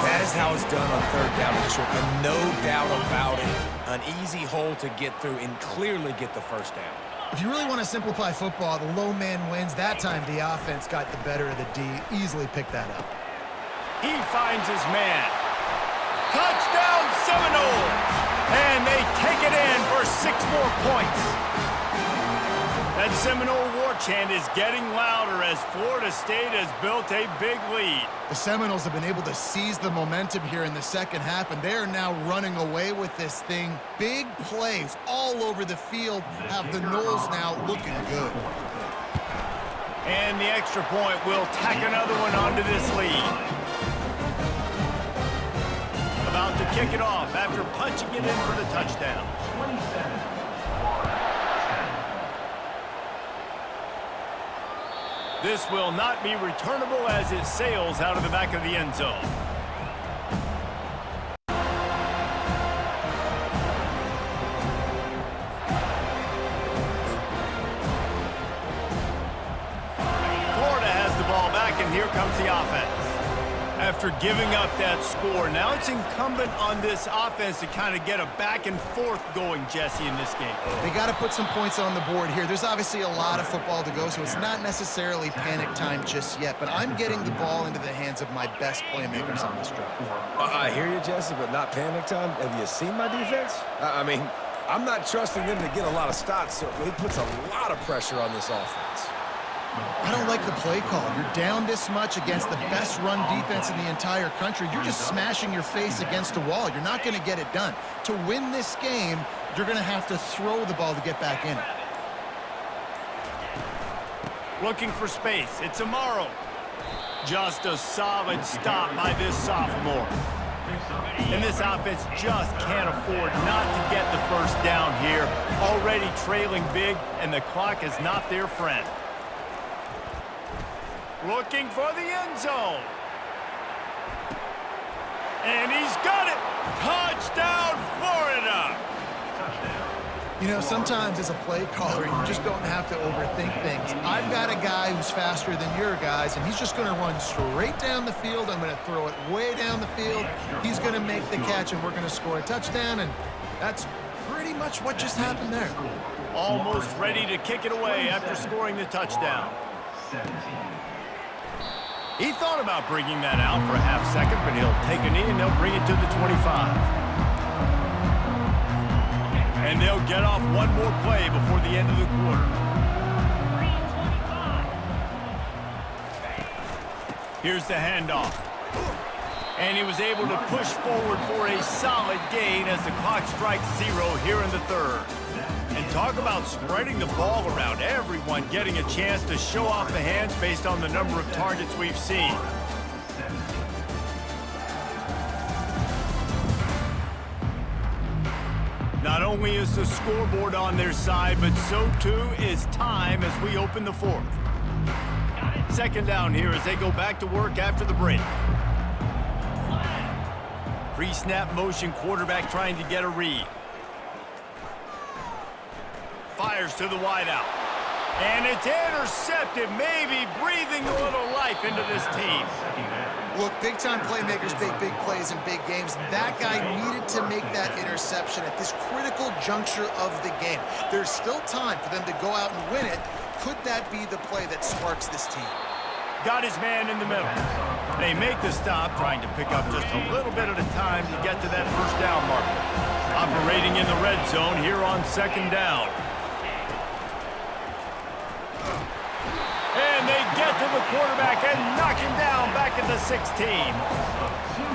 That is how it's done on 3rd down and short. And no doubt about it, an easy hole to get through and clearly get the first down. If you really want to simplify football, the low man wins. That time, the offense got the better of the D. Easily picked that up. He finds his man. Touchdown Seminoles! And they take it in for 6 more points. That Seminole war chant is getting louder as Florida State has built a big lead. The Seminoles have been able to seize the momentum here in the second half, and they are now running away with this thing. Big plays all over the field have the Noles now looking good. And the extra point will tack another one onto this lead. About to kick it off after punching it in for the touchdown. This will not be returnable as it sails out of the back of the end zone. Florida has the ball back, and here comes the offense. After giving up that score, now it's incumbent on this offense to kind of get a back and forth going, Jesse, in this game. They got to put some points on the board here. There's obviously a lot of football to go, so it's not necessarily panic time just yet, but I'm getting the ball into the hands of my best playmakers on this drive. I hear you, Jesse, but not panic time. Have you seen my defense? I mean, I'm not trusting them to get a lot of stops, so it puts a lot of pressure on this offense. I don't like the play call. You're down this much against the best run defense in the entire country. You're just smashing your face against the wall. You're not going to get it done. To win this game, you're going to have to throw the ball to get back in it. Looking for space. It's Amaro. Just a solid stop by this sophomore. And this offense just can't afford not to get the first down here. Already trailing big, and the clock is not their friend. Looking for the end zone. And he's got it. Touchdown, Florida. You know, sometimes as a play caller, you just don't have to overthink things. I've got a guy who's faster than your guys, and he's just going to run straight down the field. I'm going to throw it way down the field. He's going to make the catch, and we're going to score a touchdown, and that's pretty much what just happened there. Almost ready to kick it away after scoring the touchdown. He thought about bringing that out for a half second, but he'll take a knee, and they'll bring it to the 25. And they'll get off one more play before the end of the quarter. Here's the handoff. And he was able to push forward for a solid gain as the clock strikes 0 here in the third. And talk about spreading the ball around. Everyone getting a chance to show off the hands based on the number of targets we've seen. Not only is the scoreboard on their side, but so too is time as we open the fourth. Second down here as they go back to work after the break. Pre-snap motion, quarterback trying to get a read. Fires to the wideout. And it's intercepted, maybe breathing a little life into this team. Look, big-time playmakers make big plays in big games. That guy needed to make that interception at this critical juncture of the game. There's still time for them to go out and win it. Could that be the play that sparks this team? Got his man in the middle. They make the stop, trying to pick up just a little bit at a time to get to that first down marker. Operating in the red zone here on second down. And they get to the quarterback and knock him down back at the 16.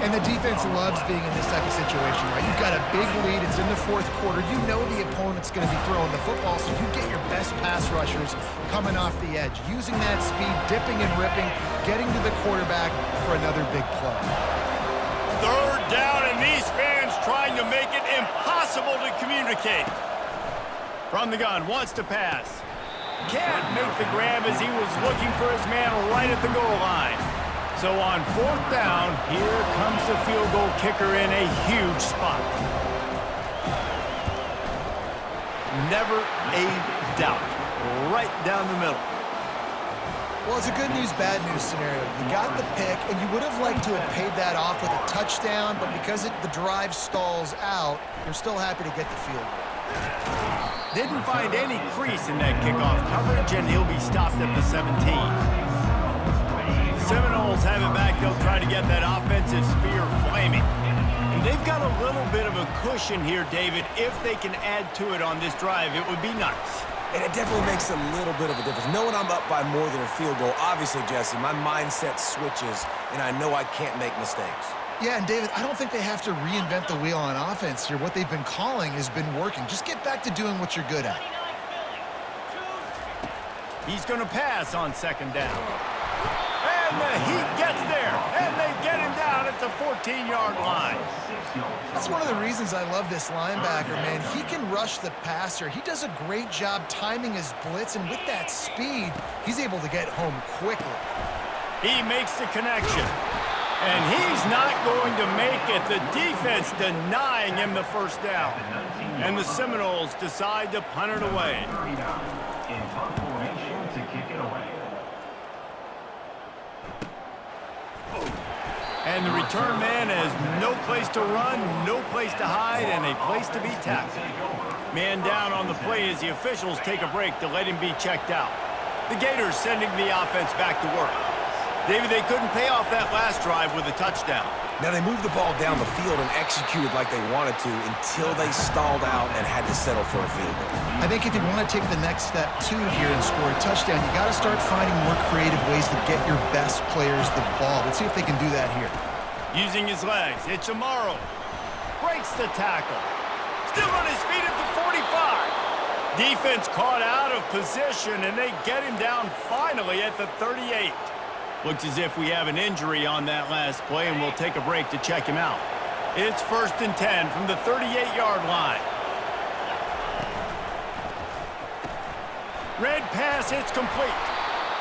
And the defense loves being in this type of situation, right? You've got a big lead. It's in the fourth quarter. You know the opponent's going to be throwing the football, so you get your best pass rushers coming off the edge, using that speed, dipping and ripping, getting to the quarterback for another big play. Third down, and these fans trying to make it impossible to communicate. From the gun, wants to pass. Can't make the grab as he was looking for his man right at the goal line. So on fourth down, here comes the field goal kicker in a huge spot. Never a doubt. Right down the middle. Well, it's a good news, bad news scenario. You got the pick, and you would have liked to have paid that off with a touchdown, but because the drive stalls out, you're still happy to get the field goal. Didn't find any crease in that kickoff coverage, and he'll be stopped at the 17. Seminoles have it back. They'll try to get that offensive spear flaming. And they've got a little bit of a cushion here, David. If they can add to it on this drive, it would be nice. And it definitely makes a little bit of a difference. Knowing I'm up by more than a field goal, obviously, Jesse, my mindset switches, and I know I can't make mistakes. Yeah, and David, I don't think they have to reinvent the wheel on offense here. What they've been calling has been working. Just get back to doing what you're good at. He's going to pass on second down. And the Heat gets there, and they get him down at the 14-yard line. That's one of the reasons I love this linebacker, man. He can rush the passer. He does a great job timing his blitz, and with that speed, he's able to get home quickly. He makes the connection. And he's not going to make it. The defense denying him the first down. And the Seminoles decide to punt it away. In punt formation to kick it away. And the return man has no place to run, no place to hide, and a place to be tackled. Man down on the play as the officials take a break to let him be checked out. The Gators sending the offense back to work. David, they couldn't pay off that last drive with a touchdown. Now, they moved the ball down the field and executed like they wanted to until they stalled out and had to settle for a field goal. I think if you want to take the next step, too, here and score a touchdown, you got to start finding more creative ways to get your best players the ball. Let's see if they can do that here. Using his legs, it's Amaro. Breaks the tackle. Still on his feet at the 45. Defense caught out of position, and they get him down finally at the 38. Looks as if we have an injury on that last play, and we'll take a break to check him out. It's 1st and 10 from the 38-yard line. Red pass, it's complete.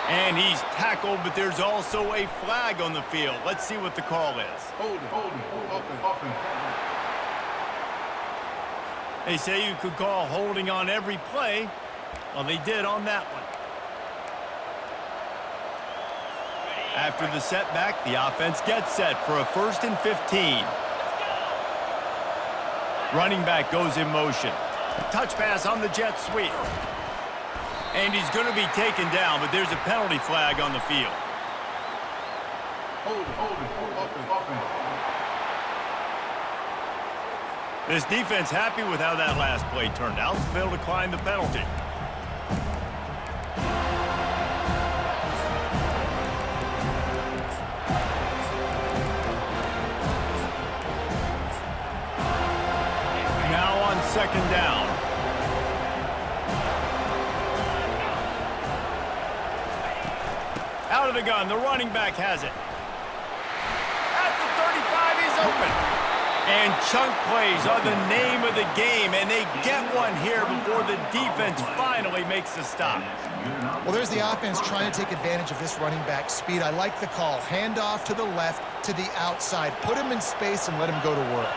And he's tackled, but there's also a flag on the field. Let's see what the call is. Holding, offense. They say you could call holding on every play. Well, they did on that one. After the setback, the offense gets set for a 1st and 15. Running back goes in motion. Touch pass on the jet sweep. And he's going to be taken down, but there's a penalty flag on the field. Holding, offense. This defense happy with how that last play turned out, so they'll decline the penalty. Now on 2nd down. Out of the gun, the running back has it. At the 35, he's open. And chunk plays are the name of the game, and they get one here before the defense finally makes the stop. Well, there's the offense trying to take advantage of this running back speed. I like the call. Hand off to the left, to the outside. Put him in space and let him go to work.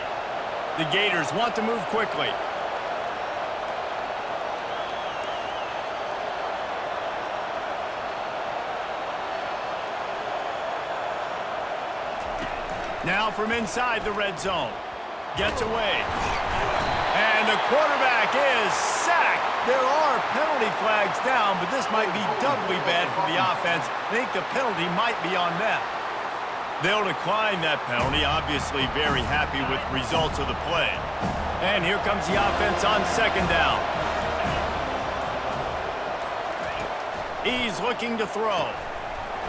The Gators want to move quickly. Now from inside the red zone. Gets away. And the quarterback is sacked. There are penalty flags down, but this might be doubly bad for the offense. I think the penalty might be on them. They'll decline that penalty, obviously very happy with results of the play. And here comes the offense on 2nd down. He's looking to throw.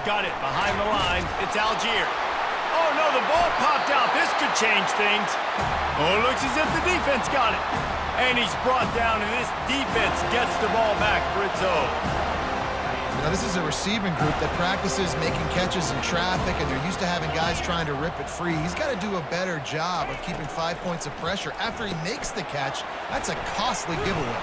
Got it behind the line. It's Algier. Oh, no, the ball popped out. This could change things. Oh, it looks as if the defense got it. And he's brought down, and this defense gets the ball back for its own. Now, this is a receiving group that practices making catches in traffic, and they're used to having guys trying to rip it free. He's got to do a better job of keeping 5 points of pressure. After he makes the catch, that's a costly giveaway.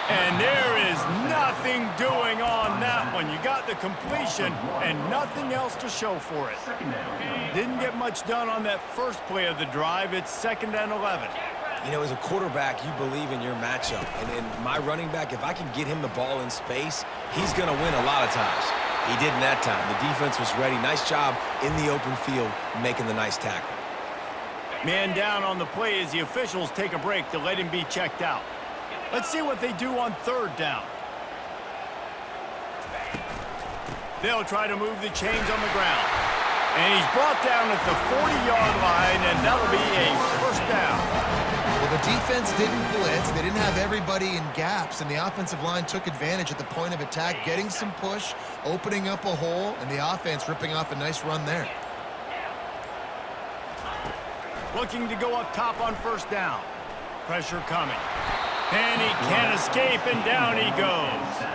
And there is nothing doing on that one. You got the completion and nothing else to show for it. Didn't get much done on that first play of the drive. It's 2nd and 11. You know, as a quarterback, you believe in your matchup. And my running back, if I can get him the ball in space, he's going to win a lot of times. He didn't that time. The defense was ready. Nice job in the open field making the nice tackle. Man down on the play as the officials take a break to let him be checked out. Let's see what they do on 3rd down. They'll try to move the chains on the ground. And he's brought down at the 40-yard line, and that'll be a 1st down. Well, the defense didn't blitz. They didn't have everybody in gaps, and the offensive line took advantage at the point of attack, getting some push, opening up a hole, and the offense ripping off a nice run there. Looking to go up top on 1st down. Pressure coming. And he can't escape, and down he goes.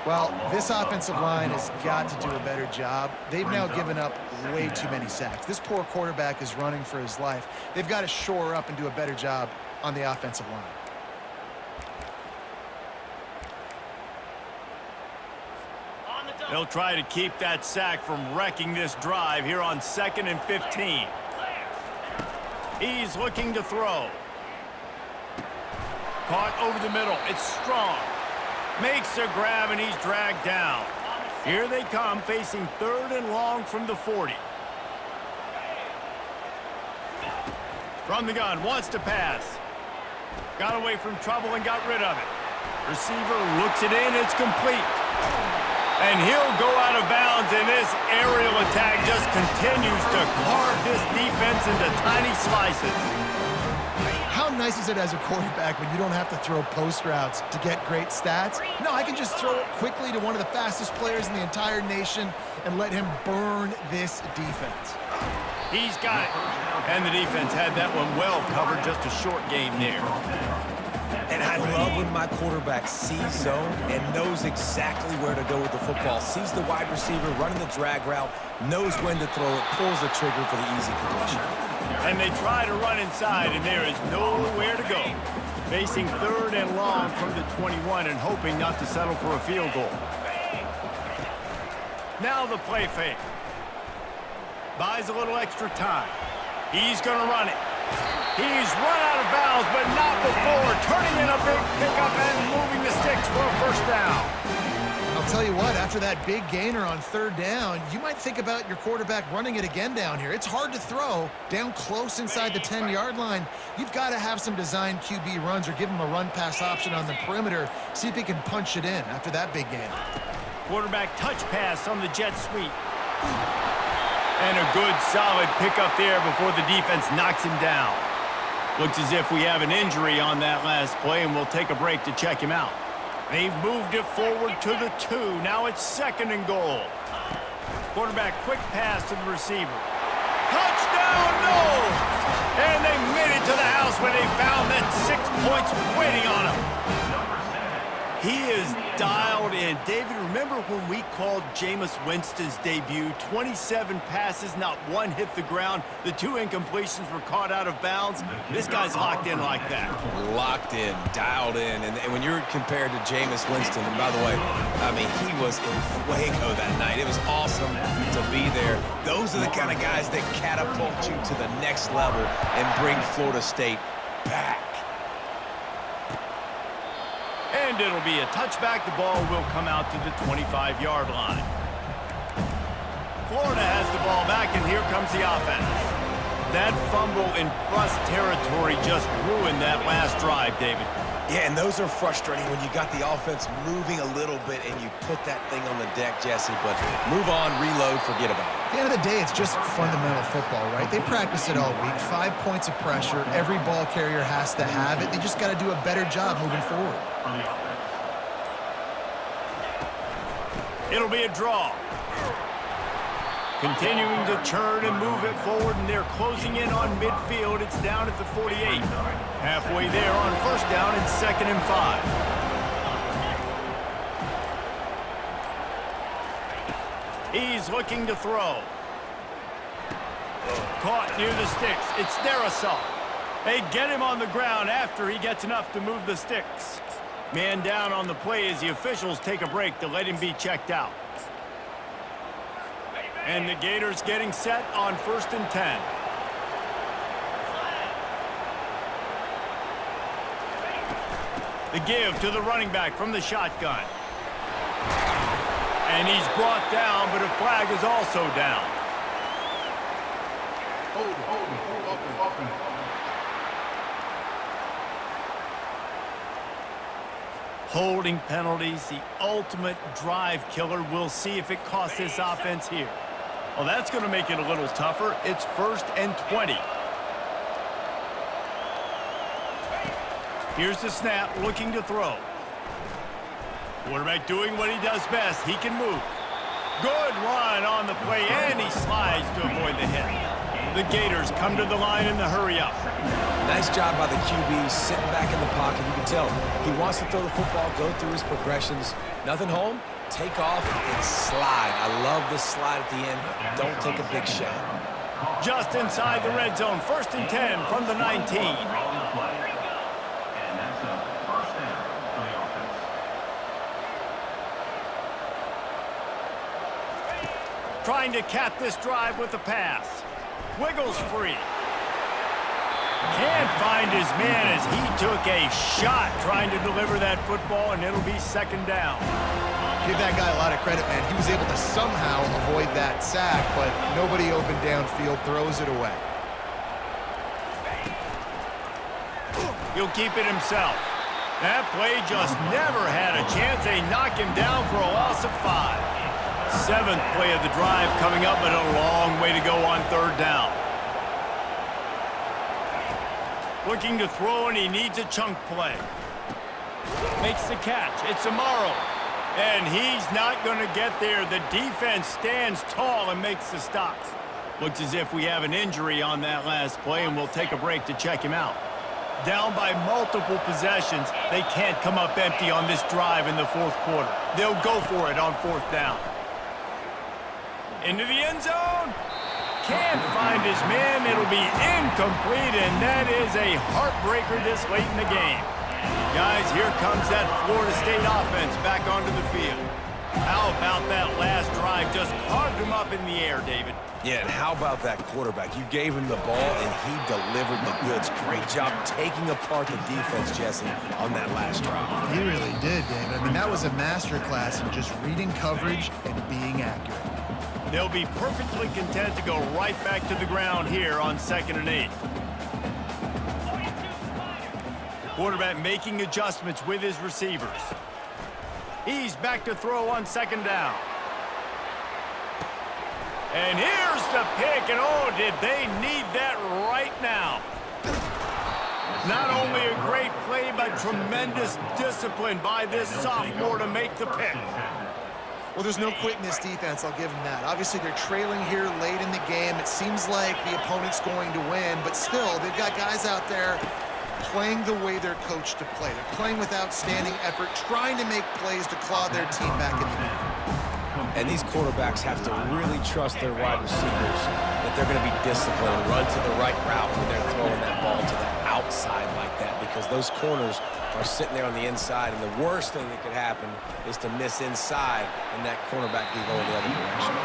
Well, this offensive line has got to do a better job. They've now given up way too many sacks. This poor quarterback is running for his life. They've got to shore up and do a better job on the offensive line. They'll try to keep that sack from wrecking this drive here on 2nd and 15. He's looking to throw. Caught over the middle. It's Strong. Makes a grab, and he's dragged down. Here they come, facing 3rd and long from the 40. From the gun, wants to pass. Got away from trouble and got rid of it. Receiver looks it in. It's complete. And he'll go out of bounds, and this aerial attack just continues to carve this defense into tiny slices. How nice is it as a quarterback when you don't have to throw post routes to get great stats? No, I can just throw it quickly to one of the fastest players in the entire nation and let him burn this defense. He's got it. And the defense had that one well covered, just a short game there. And I love when my quarterback sees zone and knows exactly where to go with the football. Sees the wide receiver running the drag route, knows when to throw it, pulls the trigger for the easy completion. And they try to run inside, and there is nowhere to go. Facing 3rd and long from the 21 and hoping not to settle for a field goal. Now the play fake. Buys a little extra time. He's going to run it. He's run out of bounds, but not before turning in a big pickup and moving the sticks for a first down. I'll tell you what, after that big gainer on 3rd down, you might think about your quarterback running it again down here. It's hard to throw down close inside the 10-yard line. You've got to have some designed QB runs or give him a run-pass option on the perimeter. See if he can punch it in after that big gainer. Quarterback touch pass on the jet sweep. And a good, solid pickup there before the defense knocks him down. Looks as if we have an injury on that last play, and we'll take a break to check him out. They've moved it forward to the 2. Now it's 2nd and goal. Quarterback quick pass to the receiver. Touchdown, no! And they made it to the house when they found that 6 points waiting on him. He is dialed in. David, remember when we called Jameis Winston's debut? 27 passes, not one hit the ground. The 2 incompletions were caught out of bounds. This guy's locked in like that. Locked in, dialed in. And when you're compared to Jameis Winston, and by the way, I mean, he was in fuego that night. It was awesome to be there. Those are the kind of guys that catapult you to the next level and bring Florida State back. And it'll be a touchback. The ball will come out to the 25-yard line. Florida has the ball back, and here comes the offense. That fumble in plus territory just ruined that last drive, David. Yeah, and those are frustrating when you got the offense moving a little bit and you put that thing on the deck, Jesse. But move on, reload, forget about it. At the end of the day, it's just fundamental football, right? They practice it all week. 5 points of pressure. Every ball carrier has to have it. They just got to do a better job moving forward. It'll be a draw. Continuing to turn and move it forward, and they're closing in on midfield. It's down at the 48. Halfway there on 1st down and 2nd and 5. He's looking to throw. Caught near the sticks. It's Darrisaw. They get him on the ground after he gets enough to move the sticks. Man down on the play as the officials take a break to let him be checked out. And the Gators getting set on 1st and 10. The give to the running back from the shotgun. And he's brought down, but a flag is also down. Open. Holding penalties, the ultimate drive killer. We'll see if it costs this offense here. Well, that's going to make it a little tougher. It's 1st and 20. Here's the snap, looking to throw. Quarterback doing what he does best. He can move. Good run on the play, and he slides to avoid the hit. The Gators come to the line in the hurry-up. Nice job by the QB, sitting back in the pocket. You can tell he wants to throw the football, go through his progressions. Nothing home, take off, and slide. I love the slide at the end. Don't take a big shot. Just inside the red zone, 1st and 10 from the 19. And that's a 1st down for the offense. Trying to cap this drive with the pass. Wiggles free. Can't find his man as he took a shot trying to deliver that football, and it'll be 2nd down. Give that guy a lot of credit, man. He was able to somehow avoid that sack, but nobody open downfield, throws it away. He'll keep it himself. That play just never had a chance. They knock him down for a loss of 5. 7th play of the drive coming up, but a long way to go on 3rd down. Looking to throw, and he needs a chunk play. Makes the catch. It's Amaro. And he's not going to get there. The defense stands tall and makes the stop. Looks as if we have an injury on that last play, and we'll take a break to check him out. Down by multiple possessions, they can't come up empty on this drive in the 4th quarter. They'll go for it on 4th down. Into the end zone. can't find his man. It'll be incomplete, and that is a heartbreaker this late in the game. Guys, here comes that Florida State offense back onto the field. How about that last drive? Just carved him up in the air, David. Yeah, and how about that quarterback? You gave him the ball, and he delivered the goods. Great job taking apart the defense, Jesse, on that last drive. He really did, David. I mean, that was a masterclass in just reading coverage and being accurate. They'll be perfectly content to go right back to the ground here on 2nd and 8. Quarterback making adjustments with his receivers. He's back to throw on 2nd down. And here's the pick, and oh, did they need that right now. Not only a great play, but tremendous discipline by this sophomore to make the pick. Well, there's no quit in this defense, I'll give them that. Obviously, they're trailing here late in the game. It seems like the opponent's going to win, but still, they've got guys out there playing the way they're coached to play. They're playing with outstanding effort, trying to make plays to claw their team back in the game. And these quarterbacks have to really trust their wide receivers that they're going to be disciplined and run to the right route when they're throwing that ball to the outside like that, because those corners are sitting there on the inside, and the worst thing that could happen is to miss inside and that cornerback be going the other direction.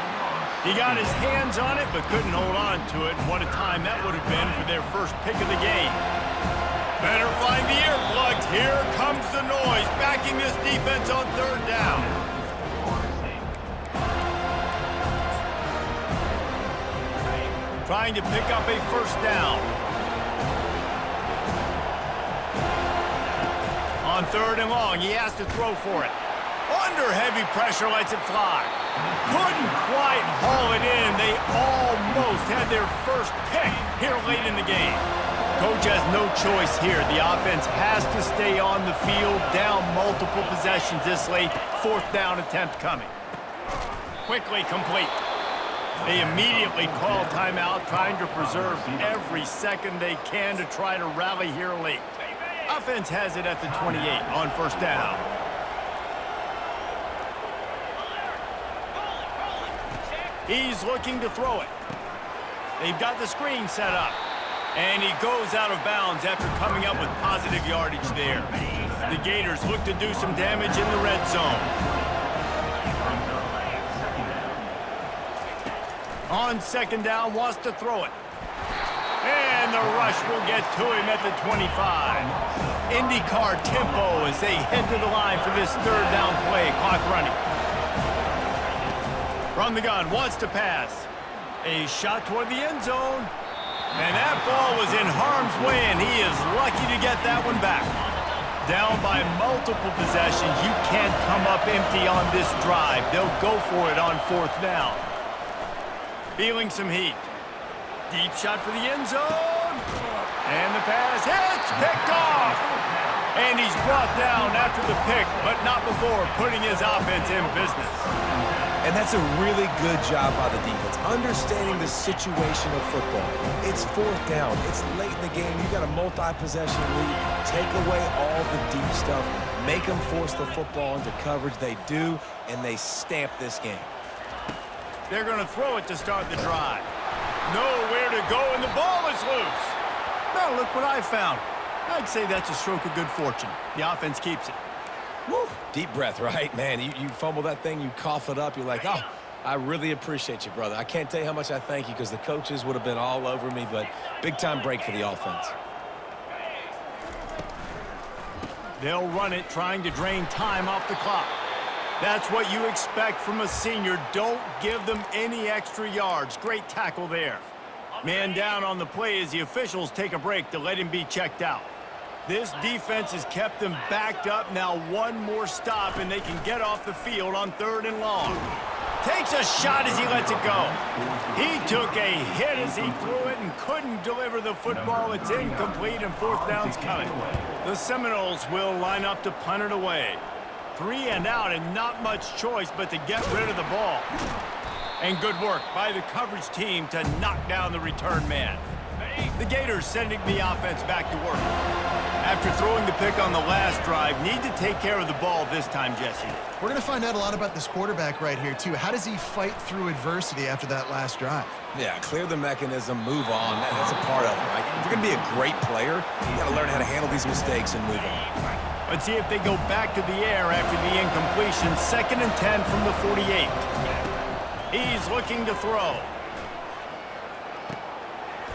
He got his hands on it but couldn't hold on to it. What a time that would have been for their first pick of the game. Better find the earplugs. Here comes the noise, backing this defense on 3rd down. Trying to pick up a 1st down. On 3rd and long, he has to throw for it. Under heavy pressure, lets it fly. Couldn't quite haul it in. They almost had their first pick here late in the game. Coach has no choice here. The offense has to stay on the field, down multiple possessions this late. 4th down attempt coming. Quickly complete. They immediately call timeout, trying to preserve every second they can to try to rally here late. Offense has it at the 28 on 1st down. He's looking to throw it. They've got the screen set up. And he goes out of bounds after coming up with positive yardage there. The Gators look to do some damage in the red zone. On 2nd down, wants to throw it. And the rush will get to him at the 25. IndyCar tempo as they head to the line for this 3rd down play. Clock running. From the gun, wants to pass. A shot toward the end zone. And that ball was in harm's way, and he is lucky to get that one back. Down by multiple possessions. You can't come up empty on this drive. They'll go for it on 4th down. Feeling some heat. Deep shot for the end zone. And the pass hits, picked off. And he's brought down after the pick, but not before putting his offense in business. And that's a really good job by the defense, understanding the situation of football. It's 4th down. It's late in the game. You got a multi-possession lead. Take away all the deep stuff. Make them force the football into coverage. They do, and they stamp this game. They're going to throw it to start the drive. Nowhere to go, and the ball is loose. Now look what I found. I'd say that's a stroke of good fortune. The offense keeps it. Woo. Deep breath, right? Man, you fumble that thing, you cough it up, you're like, oh, I really appreciate you, brother. I can't tell you how much I thank you, because the coaches would have been all over me, but big-time break for the offense. They'll run it, trying to drain time off the clock. That's what you expect from a senior. Don't give them any extra yards. Great tackle there. Man down on the play as the officials take a break to let him be checked out. This defense has kept them backed up. Now one more stop, and they can get off the field on 3rd and long. Takes a shot as he lets it go. He took a hit as he threw it and couldn't deliver the football. It's incomplete, and 4th down's coming. The Seminoles will line up to punt it away. 3 and out, and not much choice but to get rid of the ball. And good work by the coverage team to knock down the return man. The Gators sending the offense back to work. After throwing the pick on the last drive, need to take care of the ball this time, Jesse. We're going to find out a lot about this quarterback right here, too. How does he fight through adversity after that last drive? Yeah, clear the mechanism, move on. That's a part of it, right? If you're going to be a great player, you got to learn how to handle these mistakes and move on. Let's see if they go back to the air after the incompletion. 2nd and 10 from the 48. He's looking to throw.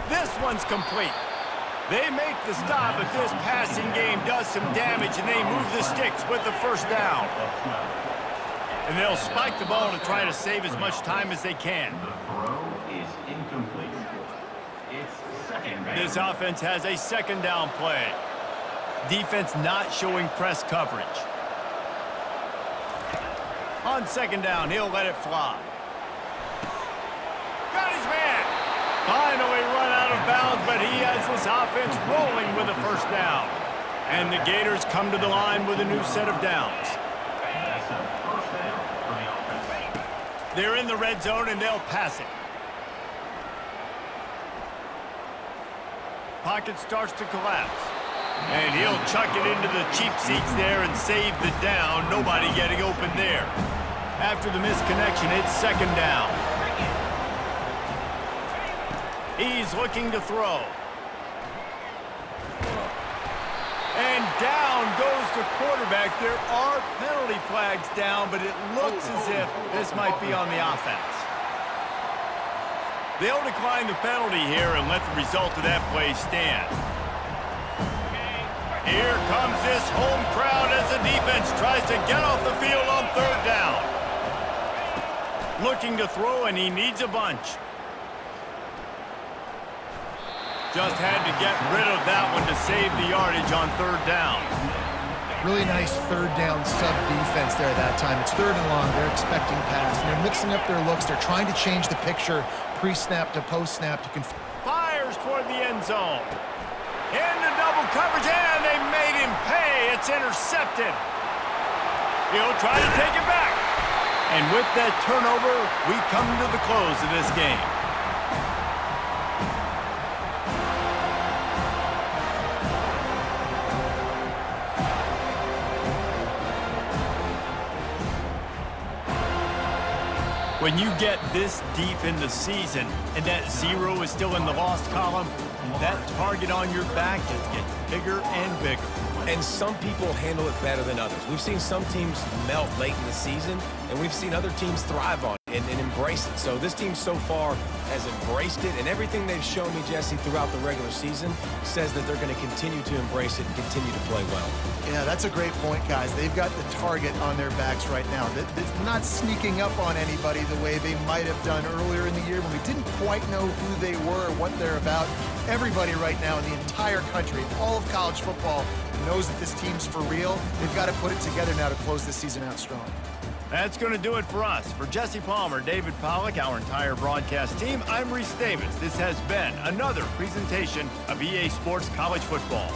This one's complete. They make the stop, but this passing game does some damage, and they move the sticks with the first down. And they'll spike the ball to try to save as much time as they can. The throw is incomplete. It's second down. This offense has a 2nd down play. Defense not showing press coverage. On 2nd down, he'll let it fly. Got his man. Finally run out of bounds, but he has this offense rolling with a first down. And the Gators come to the line with a new set of downs. That's a first down for the offense. They're in the red zone, and they'll pass it. Pocket starts to collapse. And he'll chuck it into the cheap seats there and save the down. Nobody getting open there. After the misconnection, it's 2nd down. He's looking to throw. And down goes the quarterback. There are penalty flags down, but it looks as if this might be on the offense. They'll decline the penalty here and let the result of that play stand. Here comes this home crowd as the defense tries to get off the field on 3rd down. Looking to throw, and he needs a bunch. Just had to get rid of that one to save the yardage on 3rd down. Really nice 3rd down sub-defense there that time. It's 3rd and long. They're expecting pass, and they're mixing up their looks. They're trying to change the picture pre-snap to post-snap to Fires toward the end zone. Into double coverage, and they made him pay. It's intercepted. He'll try to take it back. And with that turnover, we come to the close of this game. When you get this deep in the season and that 0 is still in the lost column, that target on your back just gets bigger and bigger. And some people handle it better than others. We've seen some teams melt late in the season, and we've seen other teams thrive on it and embrace it. So this team so far has embraced it, and everything they've shown me, Jesse, throughout the regular season says that they're going to continue to embrace it and continue to play well. Yeah, that's a great point, guys. They've got the target on their backs right now. They're not sneaking up on anybody the way they might have done earlier in the year when we didn't quite know who they were or what they're about. Everybody right now in the entire country, all of college football, knows that this team's for real. They've got to put it together now to close this season out strong. That's going to do it for us. For Jesse Palmer, David Pollack, our entire broadcast team, I'm Reese Davis. This has been another presentation of EA Sports College Football.